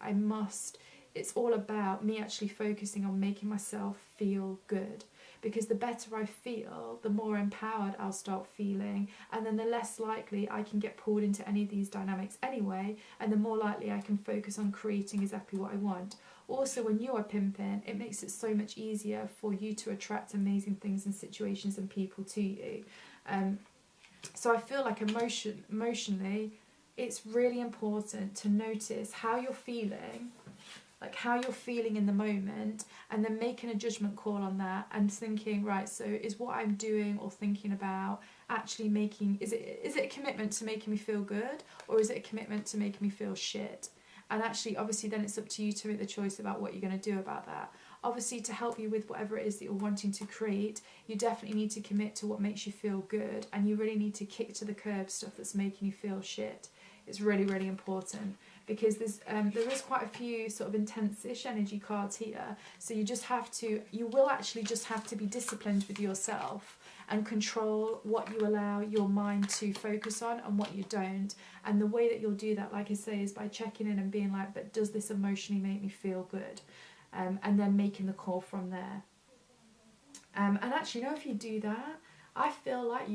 it's all about me actually focusing on making myself feel good. Because the better I feel, the more empowered I'll start feeling, and then the less likely I can get pulled into any of these dynamics anyway, and the more likely I can focus on creating exactly what I want. Also, when you are pimping, it makes it so much easier for you to attract amazing things and situations and people to you. So I feel like emotionally, it's really important to notice how you're feeling, in the moment, and then making a judgment call on that and thinking, right, so is what I'm doing or thinking about actually is it a commitment to making me feel good, or is it a commitment to making me feel shit? And actually, obviously, then it's up to you to make the choice about what you're going to do about that. Obviously, to help you with whatever it is that you're wanting to create, you definitely need to commit to what makes you feel good, and you really need to kick to the curb stuff that's making you feel shit. It's really, really important, because there is quite a few sort of intense-ish energy cards here. So you will actually just have to be disciplined with yourself and control what you allow your mind to focus on and what you don't. And the way that you'll do that, like I say, is by checking in and being like, but does this emotionally make me feel good? And then making the call from there. And actually, if you do that, I feel like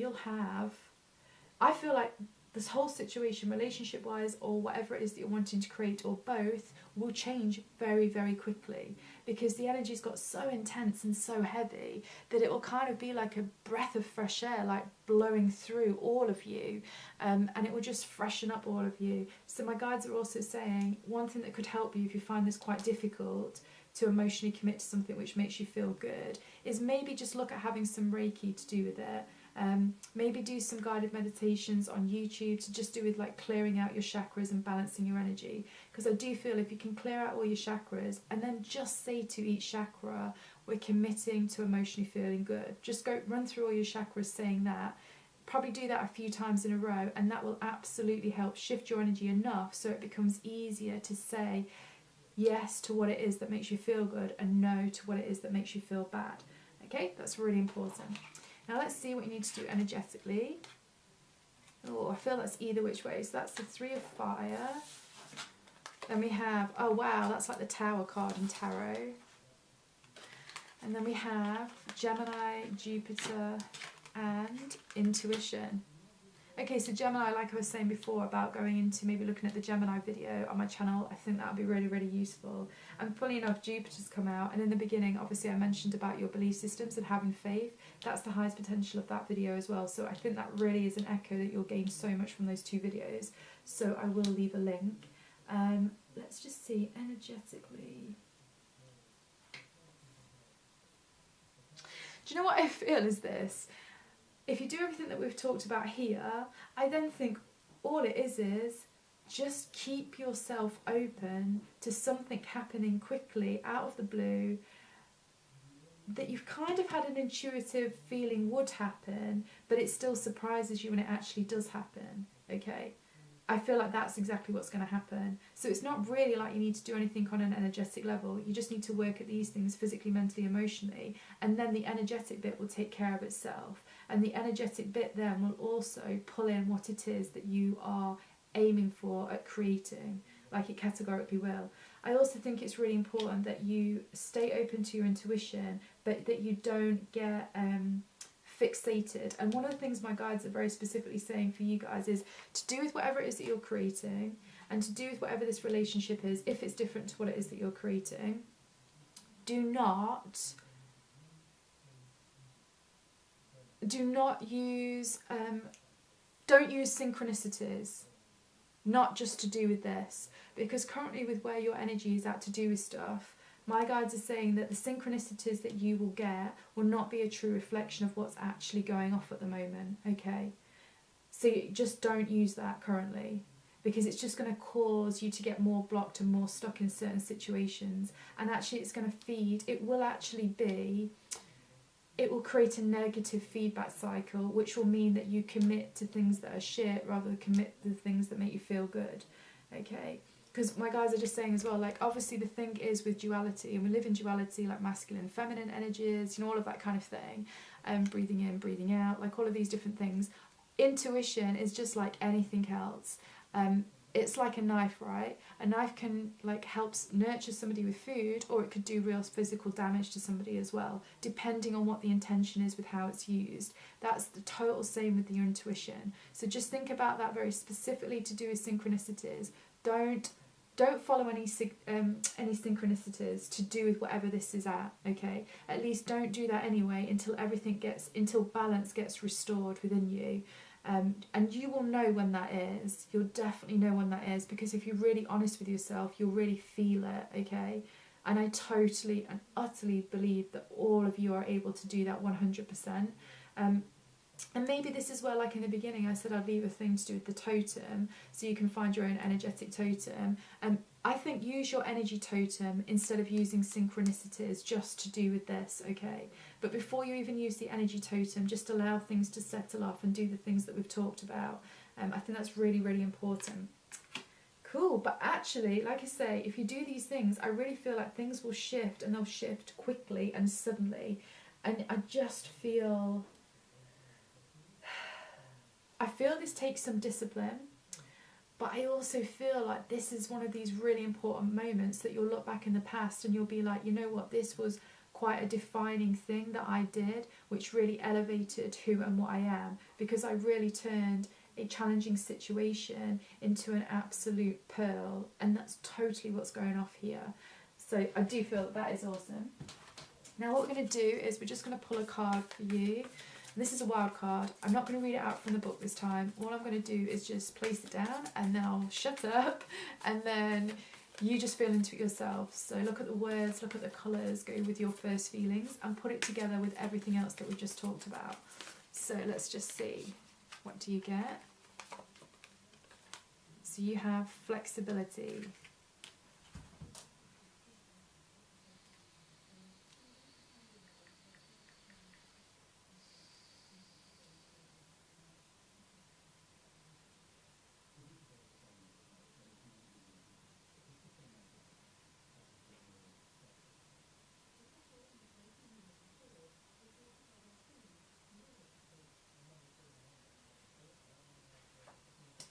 this whole situation, relationship-wise, or whatever it is that you're wanting to create, or both, will change very, very quickly, because the energy's got so intense and so heavy that it will kind of be like a breath of fresh air, like blowing through all of you, and it will just freshen up all of you. So my guides are also saying one thing that could help you if you find this quite difficult to emotionally commit to something which makes you feel good is maybe just look at having some Reiki to do with it. Maybe do some guided meditations on YouTube to just do with like clearing out your chakras and balancing your energy, because I do feel if you can clear out all your chakras and then just say to each chakra, we're committing to emotionally feeling good, just go run through all your chakras saying that, probably do that a few times in a row, and that will absolutely help shift your energy enough so it becomes easier to say yes to what it is that makes you feel good and no to what it is that makes you feel bad. Okay, that's really important. Now let's see what you need to do energetically. Oh, I feel that's either which way. So that's the Three of Fire. Then we have, oh wow, that's like the Tower card in Tarot. And then we have Gemini, Jupiter, and Intuition. Okay, so Gemini, like I was saying before about going into maybe looking at the Gemini video on my channel, I think that would be really, really useful. And funny enough, Jupiter's come out, and in the beginning, obviously I mentioned about your belief systems and having faith. That's the highest potential of that video as well. So I think that really is an echo that you'll gain so much from those two videos. So I will leave a link. Let's just see energetically. Do you know what I feel is this? If you do everything that we've talked about here, I then think all it is just keep yourself open to something happening quickly out of the blue that you've kind of had an intuitive feeling would happen, but it still surprises you when it actually does happen, okay? I feel like that's exactly what's going to happen. So it's not really like you need to do anything on an energetic level. You just need to work at these things physically, mentally, emotionally, and then the energetic bit will take care of itself. And the energetic bit then will also pull in what it is that you are aiming for at creating, like it categorically will. I also think it's really important that you stay open to your intuition, but that you don't get fixated. And one of the things my guides are very specifically saying for you guys is to do with whatever it is that you're creating, and to do with whatever this relationship is, if it's different to what it is that you're creating, do not use don't use synchronicities, not just to do with this, because currently with where your energy is at to do with stuff, my guides are saying that the synchronicities that you will get will not be a true reflection of what's actually going off at the moment, okay? So you just don't use that currently, because it's just going to cause you to get more blocked and more stuck in certain situations. And actually it's going to it will create a negative feedback cycle, which will mean that you commit to things that are shit rather than commit to things that make you feel good, okay? Because my guys are just saying as well, like, obviously the thing is with duality, and we live in duality, like masculine, feminine energies, you know, all of that kind of thing, breathing in, breathing out, like all of these different things. Intuition is just like anything else. It's like a knife, right? A knife can like help nurture somebody with food, or it could do real physical damage to somebody as well, depending on what the intention is with how it's used. That's the total same with your intuition. So just think about that very specifically to do with synchronicities. Don't follow any synchronicities to do with whatever this is at, okay? At least don't do that anyway until balance gets restored within you. And you will know when that is. You'll definitely know when that is, because if you're really honest with yourself, you'll really feel it, okay? And I totally and utterly believe that all of you are able to do that 100%. And maybe this is where, like in the beginning, I said I'd leave a thing to do with the totem, so you can find your own energetic totem. I think use your energy totem instead of using synchronicities just to do with this, okay? But before you even use the energy totem, just allow things to settle off and do the things that we've talked about. I think that's really, really important. Cool, but actually, like I say, if you do these things, I really feel like things will shift, and they'll shift quickly and suddenly. And I just feel, I feel this takes some discipline, but I also feel like this is one of these really important moments that you'll look back in the past and you'll be like, you know what, this was quite a defining thing that I did, which really elevated who and what I am, because I really turned a challenging situation into an absolute pearl, and that's totally what's going off here. So I do feel that is awesome. Now what we're going to do is we're just going to pull a card for you. This is a wild card. I'm not going to read it out from the book this time. All I'm going to do is just place it down, and then I'll shut up, and then you just feel into it yourself. So look at the words, look at the colours, go with your first feelings, and put it together with everything else that we've just talked about. So let's just see. What do you get? So you have flexibility.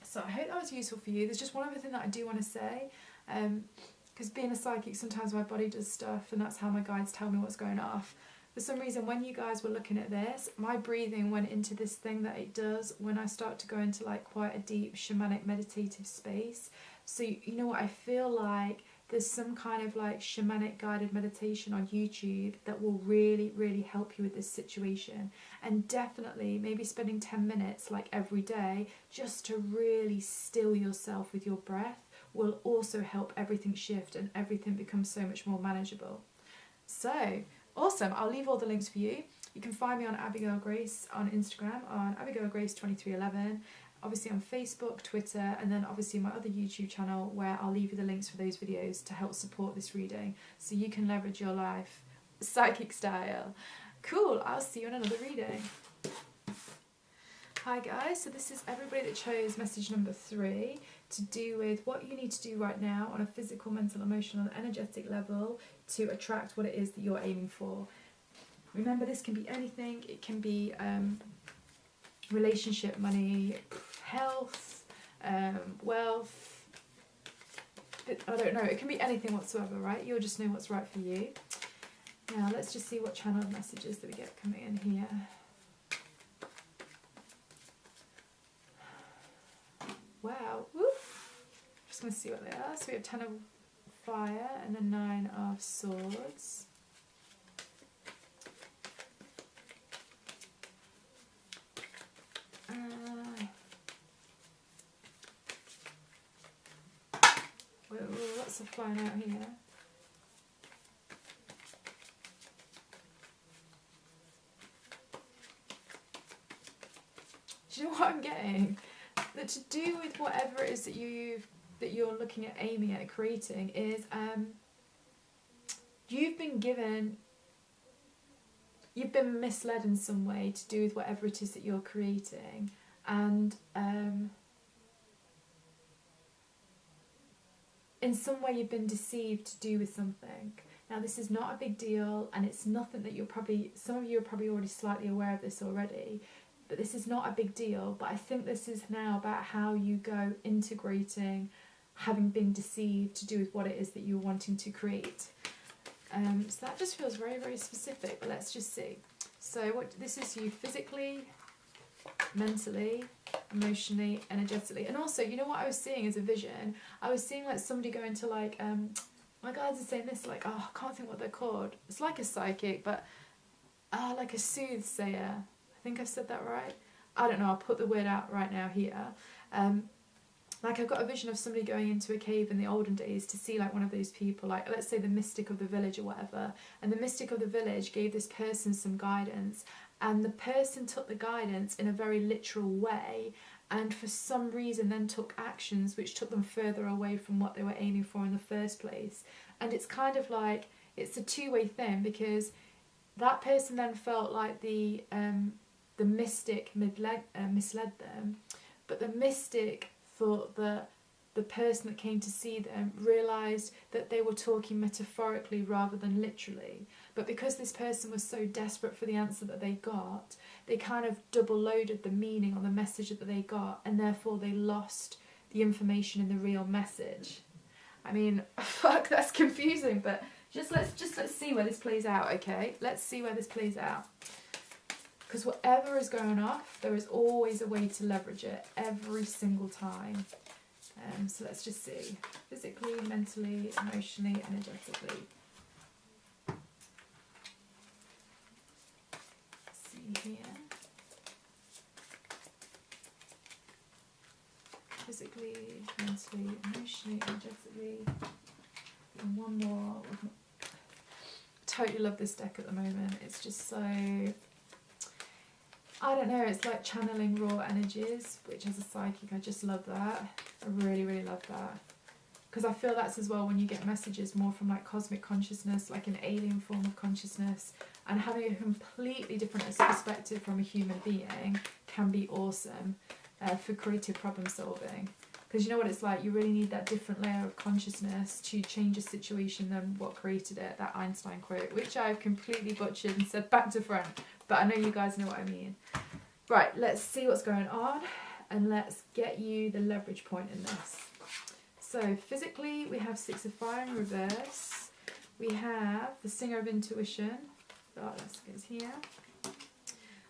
So I hope that was useful for you. There's just one other thing that I do want to say, because being a psychic, sometimes my body does stuff, and that's how my guides tell me what's going off. For some reason, when you guys were looking at this, my breathing went into this thing that it does when I start to go into like quite a deep shamanic meditative space. So you know what, I feel like there's some kind of like shamanic guided meditation on YouTube that will really, really help you with this situation. And definitely maybe spending 10 minutes like every day just to really still yourself with your breath will also help everything shift and everything become so much more manageable. So awesome, I'll leave all the links for you. You can find me on Abigail Grace on Instagram, on Abigail Grace 2311. Obviously on Facebook, Twitter, and then obviously my other YouTube channel, where I'll leave you the links for those videos to help support this reading so you can leverage your life psychic style. Cool, I'll see you in another reading. Hi guys, so this is everybody that chose message number 3 to do with what you need to do right now on a physical, mental, emotional and energetic level to attract what it is that you're aiming for. Remember, this can be anything. It can be relationship, money, health, wealth, I don't know, it can be anything whatsoever, right? You'll just know what's right for you. Now let's just see what channeled messages that we get coming in here. Wow, woo! Just going to see what they are. So we have 10 of fire and a 9 of swords. Lots of flying out here. Do you know what I'm getting? That to do with whatever it is that you're looking at, aiming at, creating is you've been misled in some way to do with whatever it is that you're creating, and in some way you've been deceived to do with something. Now this is not a big deal, and it's nothing that some of you are probably already slightly aware of this already, but this is not a big deal. But I think this is now about how you go integrating having been deceived to do with what it is that you're wanting to create. So that just feels very, very specific, but let's just see. So this is you physically, mentally, emotionally, energetically. And also, you know what I was seeing as a vision? I was seeing like somebody go into like, my guides are saying this, like, oh, I can't think what they're called. It's like a psychic, but like a soothsayer. I think I've said that right. I don't know, I'll put the word out right now here. Like I've got a vision of somebody going into a cave in the olden days to see like one of those people, like let's say the mystic of the village or whatever, and the mystic of the village gave this person some guidance, and the person took the guidance in a very literal way, and for some reason then took actions which took them further away from what they were aiming for in the first place. And it's kind of like, it's a two-way thing, because that person then felt like the mystic misled them, but the mystic thought that the person that came to see them realised that they were talking metaphorically rather than literally. But because this person was so desperate for the answer that they got, they kind of double loaded the meaning on the message that they got, and therefore they lost the information in the real message. I mean, fuck, that's confusing, but let's see where this plays out, okay? Let's see where this plays out. Because whatever is going off, there is always a way to leverage it every single time. So let's just see. Physically, mentally, emotionally, energetically. Let's see here. Physically, mentally, emotionally, energetically. And one more. Totally love this deck at the moment. It's just so... I don't know, it's like channeling raw energies, which as a psychic, I just love that. I really, really love that. Because I feel that's as well when you get messages more from like cosmic consciousness, like an alien form of consciousness, and having a completely different perspective from a human being can be awesome for creative problem solving. Because you know what it's like, you really need that different layer of consciousness to change a situation than what created it, that Einstein quote, which I've completely butchered and said back to front, but I know you guys know what I mean. Right, let's see what's going on, and let's get you the leverage point in this. So physically, we have Six of Fire in reverse. We have the Singer of Intuition. Oh, let's go here.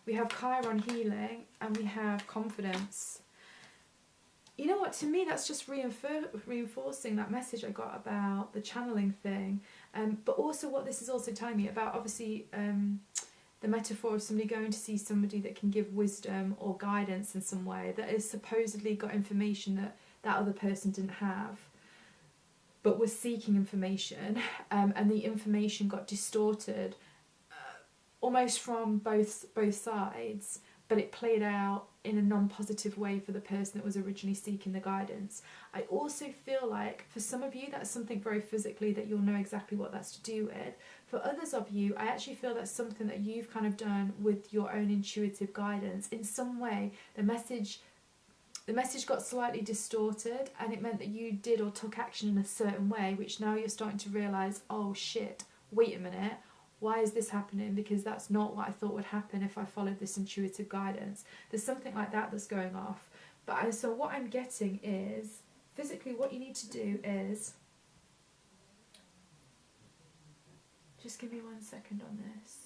We have Chiron healing, and we have confidence. You know what, to me that's just reinforcing that message I got about the channeling thing, but also what this is also telling me about, obviously, the metaphor of somebody going to see somebody that can give wisdom or guidance in some way, that has supposedly got information that that other person didn't have, but was seeking information, and the information got distorted almost from both sides, but it played out in a non-positive way for the person that was originally seeking the guidance. I also feel like for some of you that's something very physically that you'll know exactly what that's to do with. For others of you, I actually feel that's something that you've kind of done with your own intuitive guidance. In some way, the message got slightly distorted, and it meant that you did or took action in a certain way, which now you're starting to realise, oh shit, wait a minute, why is this happening? Because that's not what I thought would happen if I followed this intuitive guidance. There's something like that that's going off. But so what I'm getting is, physically what you need to do is, just give me 1 second on this.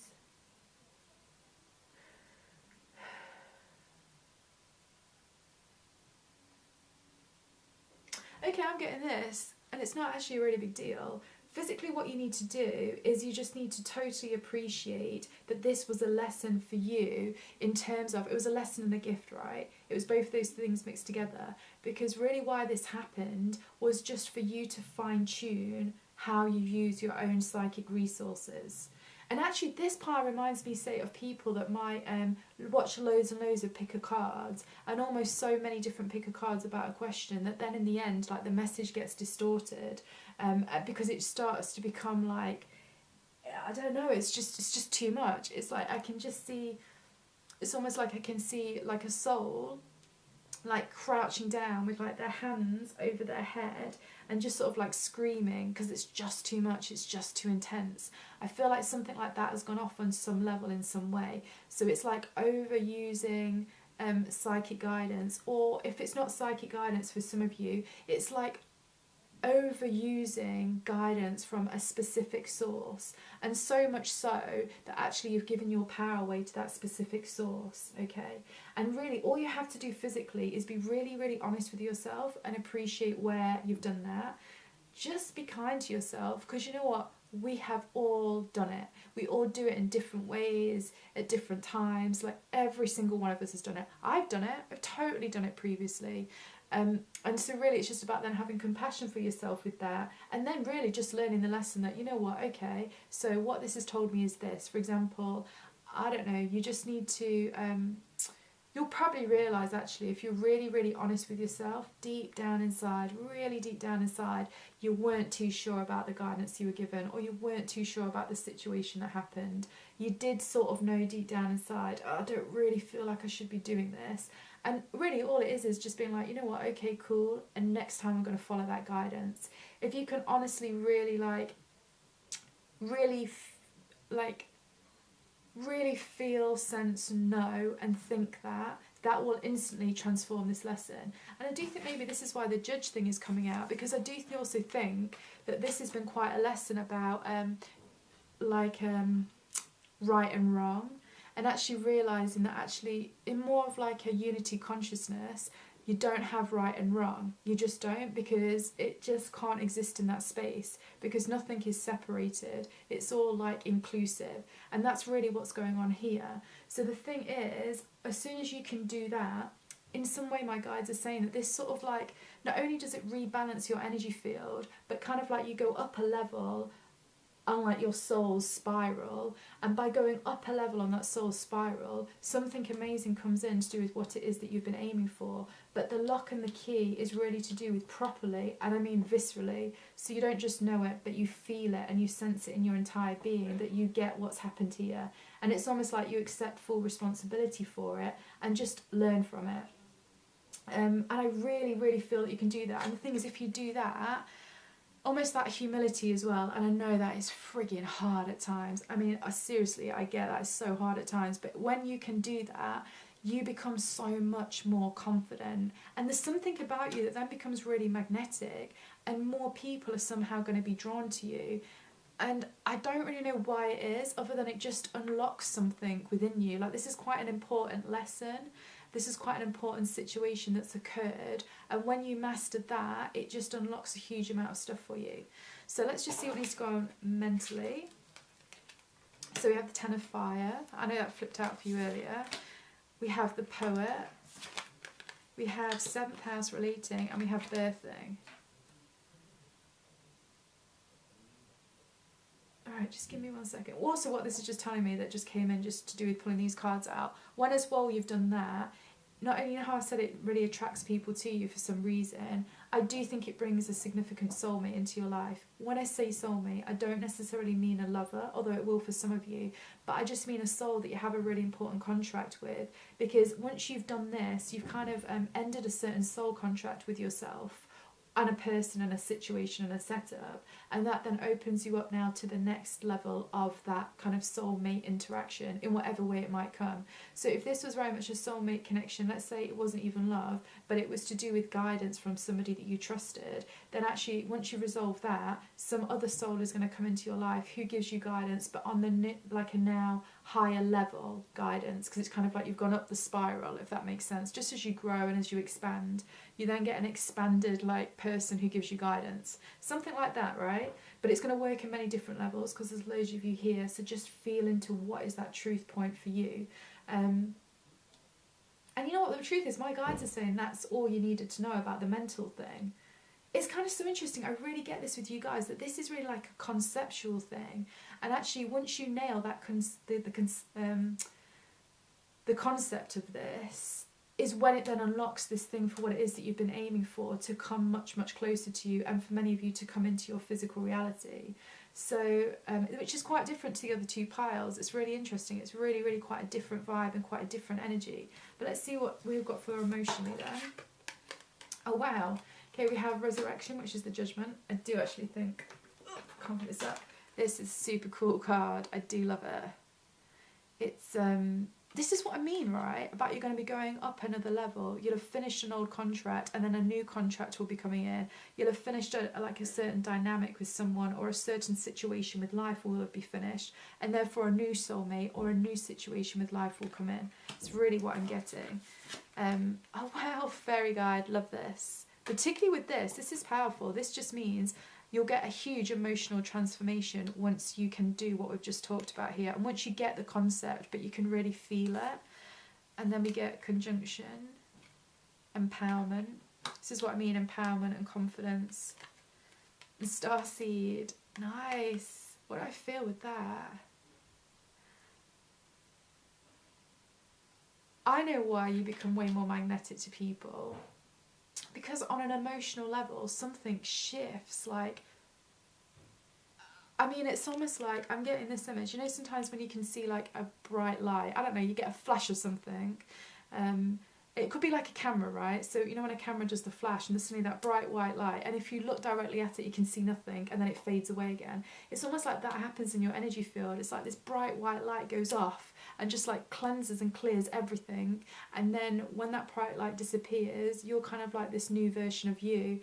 Okay, I'm getting this, and it's not actually a really big deal. Physically what you need to do is you just need to totally appreciate that this was a lesson for you, in terms of, it was a lesson and a gift, right? It was both those things mixed together, because really why this happened was just for you to fine-tune how you use your own psychic resources. And actually this part reminds me, say, of people that might watch loads and loads of picker cards, and almost so many different picker cards about a question, that then in the end, like, the message gets distorted, because it starts to become like, I don't know, it's just too much. It's like I can just see, it's almost like I can see like a soul like crouching down with like their hands over their head and just sort of like screaming because it's just too much, it's just too intense. I feel like something like that has gone off on some level in some way. So it's like overusing psychic guidance, or if it's not psychic guidance for some of you, it's like overusing guidance from a specific source, and so much so that actually you've given your power away to that specific source, okay? And really all you have to do physically is be really, really honest with yourself and appreciate where you've done that. Just be kind to yourself, because you know what? We have all done it. We all do it in different ways at different times. Like every single one of us has done it. I've done it. I've totally done it previously. And so really it's just about then having compassion for yourself with that, and then really just learning the lesson that, you know what, okay, so what this has told me is this. For example, I don't know, you just need to, you'll probably realise actually, if you're really, really honest with yourself, deep down inside, really deep down inside, you weren't too sure about the guidance you were given, or you weren't too sure about the situation that happened. You did sort of know deep down inside, oh, I don't really feel like I should be doing this. And really all it is just being like, you know what, okay, cool, and next time I'm going to follow that guidance. If you can honestly really really feel, sense, know, and think that will instantly transform this lesson. And I do think maybe this is why the judge thing is coming out, because I do also think that this has been quite a lesson about right and wrong, and actually realising that actually in more of like a unity consciousness, you don't have right and wrong. You just don't, because it just can't exist in that space, because nothing is separated. It's all like inclusive, and that's really what's going on here. So the thing is, as soon as you can do that, in some way my guides are saying that this sort of like, not only does it rebalance your energy field, but kind of like you go up a level on like your soul's spiral, and by going up a level on that soul spiral, something amazing comes in to do with what it is that you've been aiming for. But the lock and the key is really to do with properly, and I mean viscerally, so you don't just know it, but you feel it and you sense it in your entire being, that you get what's happened here, and it's almost like you accept full responsibility for it and just learn from it. And I really, really feel that you can do that. And the thing is, if you do that, almost that humility as well, and I know that is frigging hard at times. I mean, seriously, I get that it's so hard at times, but when you can do that, you become so much more confident, and there's something about you that then becomes really magnetic, and more people are somehow going to be drawn to you. And I don't really know why it is, other than it just unlocks something within you. Like, this is quite an important lesson. This is quite an important situation that's occurred, and when you mastered that, it just unlocks a huge amount of stuff for you. So let's just see what needs to go on mentally. So we have the Ten of Fire. I know that flipped out for you earlier. We have the Poet. We have 7th house relating, and we have birthing. Alright, just give me 1 second. Also, what this is just telling me that just came in just to do with pulling these cards out. When as well you've done that, not only, you know how I said it really attracts people to you for some reason, I do think it brings a significant soulmate into your life. When I say soulmate, I don't necessarily mean a lover, although it will for some of you, but I just mean a soul that you have a really important contract with, because once you've done this, you've kind of ended a certain soul contract with yourself and a person and a situation and a setup, and that then opens you up now to the next level of that kind of soulmate interaction in whatever way it might come. So if this was very much a soulmate connection, let's say it wasn't even love, but it was to do with guidance from somebody that you trusted, then actually once you resolve that, some other soul is going to come into your life who gives you guidance, but on the like a now higher level guidance, because it's kind of like you've gone up the spiral, if that makes sense. Just as you grow and as you expand, you then get an expanded like person who gives you guidance, something like that, right? But it's going to work in many different levels, because there's loads of you here, so just feel into what is that truth point for you. And you know what the truth is, my guides are saying that's all you needed to know about the mental thing. It's kind of so interesting. I really get this with you guys, that this is really like a conceptual thing, and actually once you nail that the concept of this, is when it then unlocks this thing for what it is that you've been aiming for, to come much, much closer to you, and for many of you to come into your physical reality. So, which is quite different to the other two piles. It's really interesting. It's really, really quite a different vibe and quite a different energy. But let's see what we've got for emotionally then. Oh, wow. Okay, we have Resurrection, which is the Judgment. I do actually think, can't put this up. This is a super cool card. I do love it. It's, this is what I mean, right? About you're going to be going up another level. You'll have finished an old contract, and then a new contract will be coming in. You'll have finished like a certain dynamic with someone, or a certain situation with life will be finished, and therefore a new soulmate or a new situation with life will come in. It's really what I'm getting. Oh wow, fairy guide, love this. Particularly with this is powerful. This just means you'll get a huge emotional transformation once you can do what we've just talked about here, and once you get the concept, but you can really feel it. And then we get Conjunction, Empowerment. This is what I mean, empowerment and confidence. And Starseed, nice. What do I feel with that? I know why you become way more magnetic to people. Because on an emotional level, something shifts. Like, I mean, it's almost like, I'm getting this image. You know, sometimes when you can see like a bright light, I don't know, you get a flash of something, it could be like a camera, right? So you know when a camera does the flash and there's suddenly that bright white light, and if you look directly at it you can see nothing, and then it fades away again. It's almost like that happens in your energy field. It's like this bright white light goes off and just like cleanses and clears everything, and then when that bright light disappears, you're kind of like this new version of you.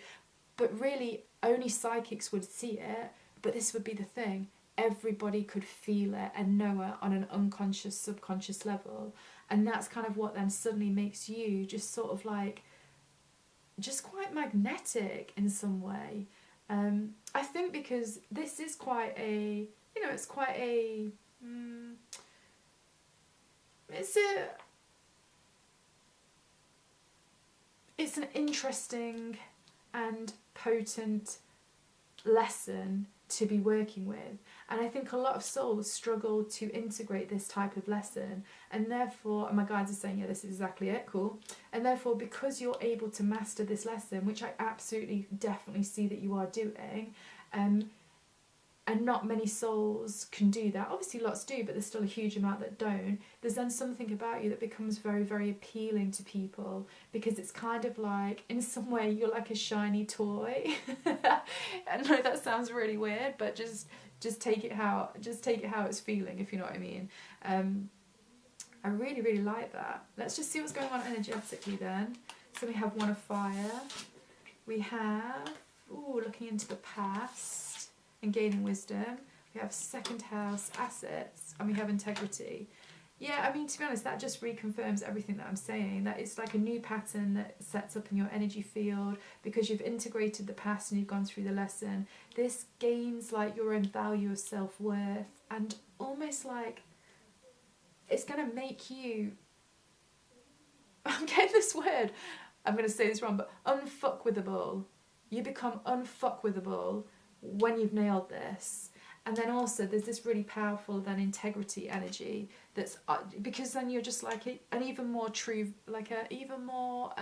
But really only psychics would see it, but this would be the thing. Everybody could feel it and know it on an unconscious, subconscious level. And that's kind of what then suddenly makes you just sort of like, just quite magnetic in some way. I think because this is quite a, you know, it's quite a, it's an interesting and potent lesson to be working with, and I think a lot of souls struggle to integrate this type of lesson, and therefore, and my guides are saying, yeah, this is exactly it, cool, and therefore because you're able to master this lesson, which I absolutely definitely see that you are doing, and not many souls can do that. Obviously lots do, but there's still a huge amount that don't. There's then something about you that becomes very, very appealing to people, because it's kind of like, in some way, you're like a shiny toy. I know that sounds really weird, but just take it how it's feeling, if you know what I mean. I really, really like that. Let's just see what's going on energetically then. So we have One of Fire. We have, looking into the past and gaining wisdom. We have second house, assets, and we have integrity. Yeah, I mean, to be honest, that just reconfirms everything that I'm saying, that it's like a new pattern that sets up in your energy field because you've integrated the past and you've gone through the lesson. This gains like your own value of self-worth, and almost like it's going to make you, I'm getting this word, I'm going to say this wrong, but unfuckwithable. You become unfuckwithable when you've nailed this. And then also there's this really powerful then integrity energy that's because then you're just like an even more true, like a even more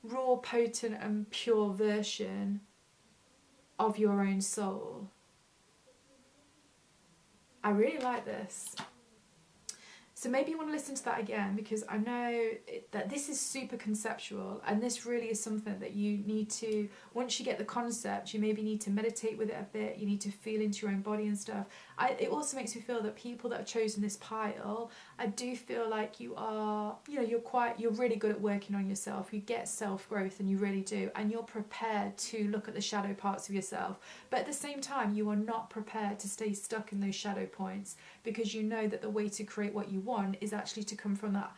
raw, potent and pure version of your own soul. I really like this. So maybe you want to listen to that again, because I know that this is super conceptual, and this really is something that you need to, once you get the concept, you maybe need to meditate with it a bit, you need to feel into your own body and stuff. It also makes me feel that people that have chosen this pile, I do feel like you are, you know, you're really good at working on yourself. You get self-growth, and you really do, and you're prepared to look at the shadow parts of yourself. But at the same time, you are not prepared to stay stuck in those shadow points, because you know that the way to create what you want is actually to come from that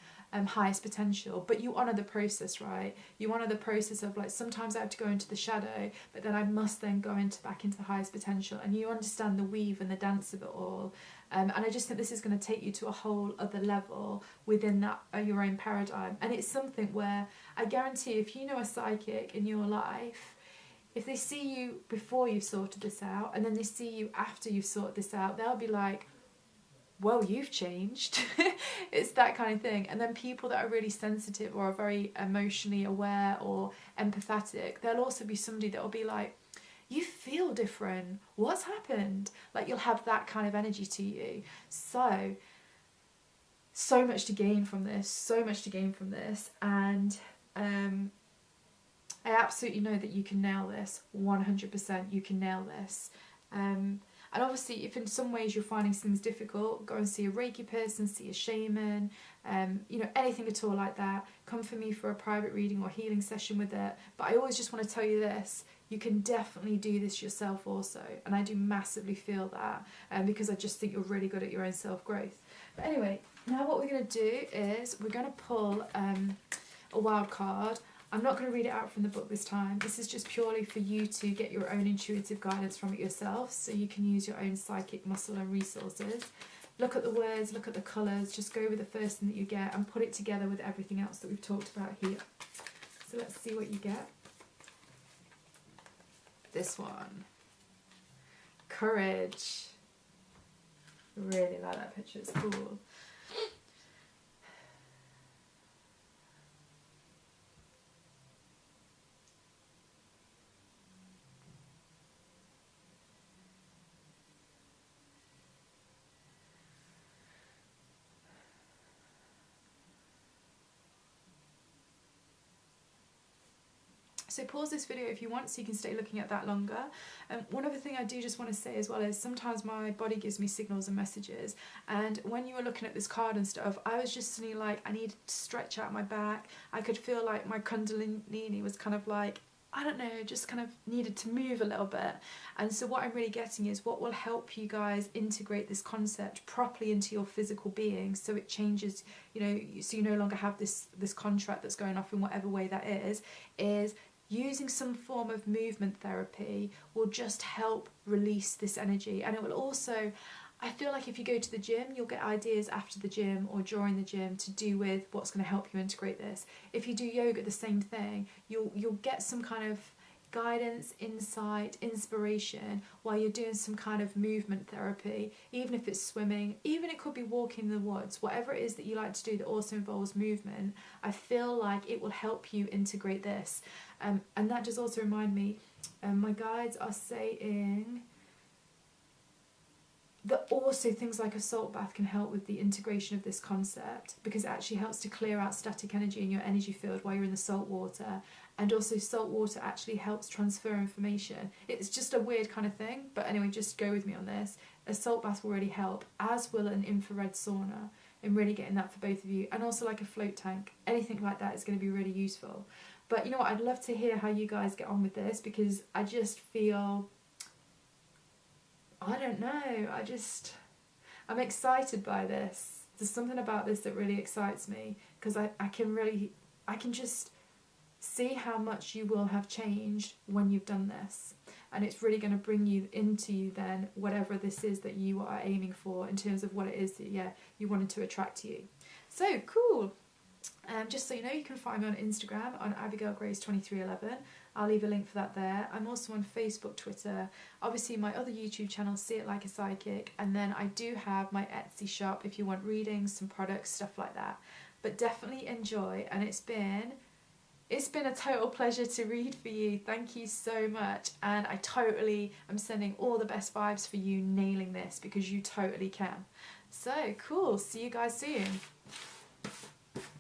highest potential. But you honour the process, right? You honour the process of like, sometimes I have to go into the shadow, but then I must then go back into the highest potential, and you understand the weave and the dance of it all. And I just think this is going to take you to a whole other level within that your own paradigm. And it's something where I guarantee, if you know a psychic in your life, if they see you before you've sorted this out, and then they see you after you've sorted this out, they'll be like, well, you've changed. It's that kind of thing. And then people that are really sensitive or are very emotionally aware or empathetic, there'll also be somebody that will be like, you feel different. What's happened? Like, you'll have that kind of energy to you. So much to gain from this. So much to gain from this. And I absolutely know that you can nail this. 100% you can nail this. And obviously, if in some ways you're finding things difficult, go and see a Reiki person, see a shaman, you know, anything at all like that. Come for me for a private reading or healing session with it. But I always just want to tell you this, you can definitely do this yourself also. And I do massively feel that, because I just think you're really good at your own self-growth. But anyway, now what we're going to do is we're going to pull a wild card. I'm not going to read it out from the book this time. This is just purely for you to get your own intuitive guidance from it yourself, so you can use your own psychic muscle and resources. Look at the words, look at the colours, just go with the first thing that you get and put it together with everything else that we've talked about here. So let's see what you get. This one. Courage. Really like that picture, it's cool. So pause this video if you want, so you can stay looking at that longer. One other thing I do just want to say as well is sometimes my body gives me signals and messages, and when you were looking at this card and stuff, I was just suddenly like, I needed to stretch out my back. I could feel like my kundalini was kind of like, I don't know, just kind of needed to move a little bit. And so what I'm really getting is what will help you guys integrate this concept properly into your physical being, so it changes, you know, so you no longer have this contract that's going off in whatever way that is using some form of movement therapy will just help release this energy. And it will also, I feel like if you go to the gym, you'll get ideas after the gym or during the gym to do with what's going to help you integrate this. If you do yoga, the same thing. You'll get some kind of guidance, insight, inspiration while you're doing some kind of movement therapy, even if it's swimming, even it could be walking in the woods, whatever it is that you like to do that also involves movement. I feel like it will help you integrate this. And that does also remind me, my guides are saying that also things like a salt bath can help with the integration of this concept, because it actually helps to clear out static energy in your energy field while you're in the salt water. And also salt water actually helps transfer information. It's just a weird kind of thing, but anyway, just go with me on this. A salt bath will really help, as will an infrared sauna, in really getting that for both of you. And also like a float tank, anything like that is going to be really useful. But you know what, I'd love to hear how you guys get on with this, because I just feel, I don't know, I'm excited by this. There's something about this that really excites me, because I can just see how much you will have changed when you've done this. And it's really going to bring you into then whatever this is that you are aiming for in terms of what it is that you wanted to attract to you. So cool. Just so you know, you can find me on Instagram on AbigailGrace2311. I'll leave a link for that there. I'm also on Facebook, Twitter, obviously my other YouTube channel, See It Like a Psychic, and then I do have my Etsy shop if you want readings, some products, stuff like that. But definitely enjoy, and it's been a total pleasure to read for you. Thank you so much, and I totally am sending all the best vibes for you nailing this, because you totally can. So cool, see you guys soon.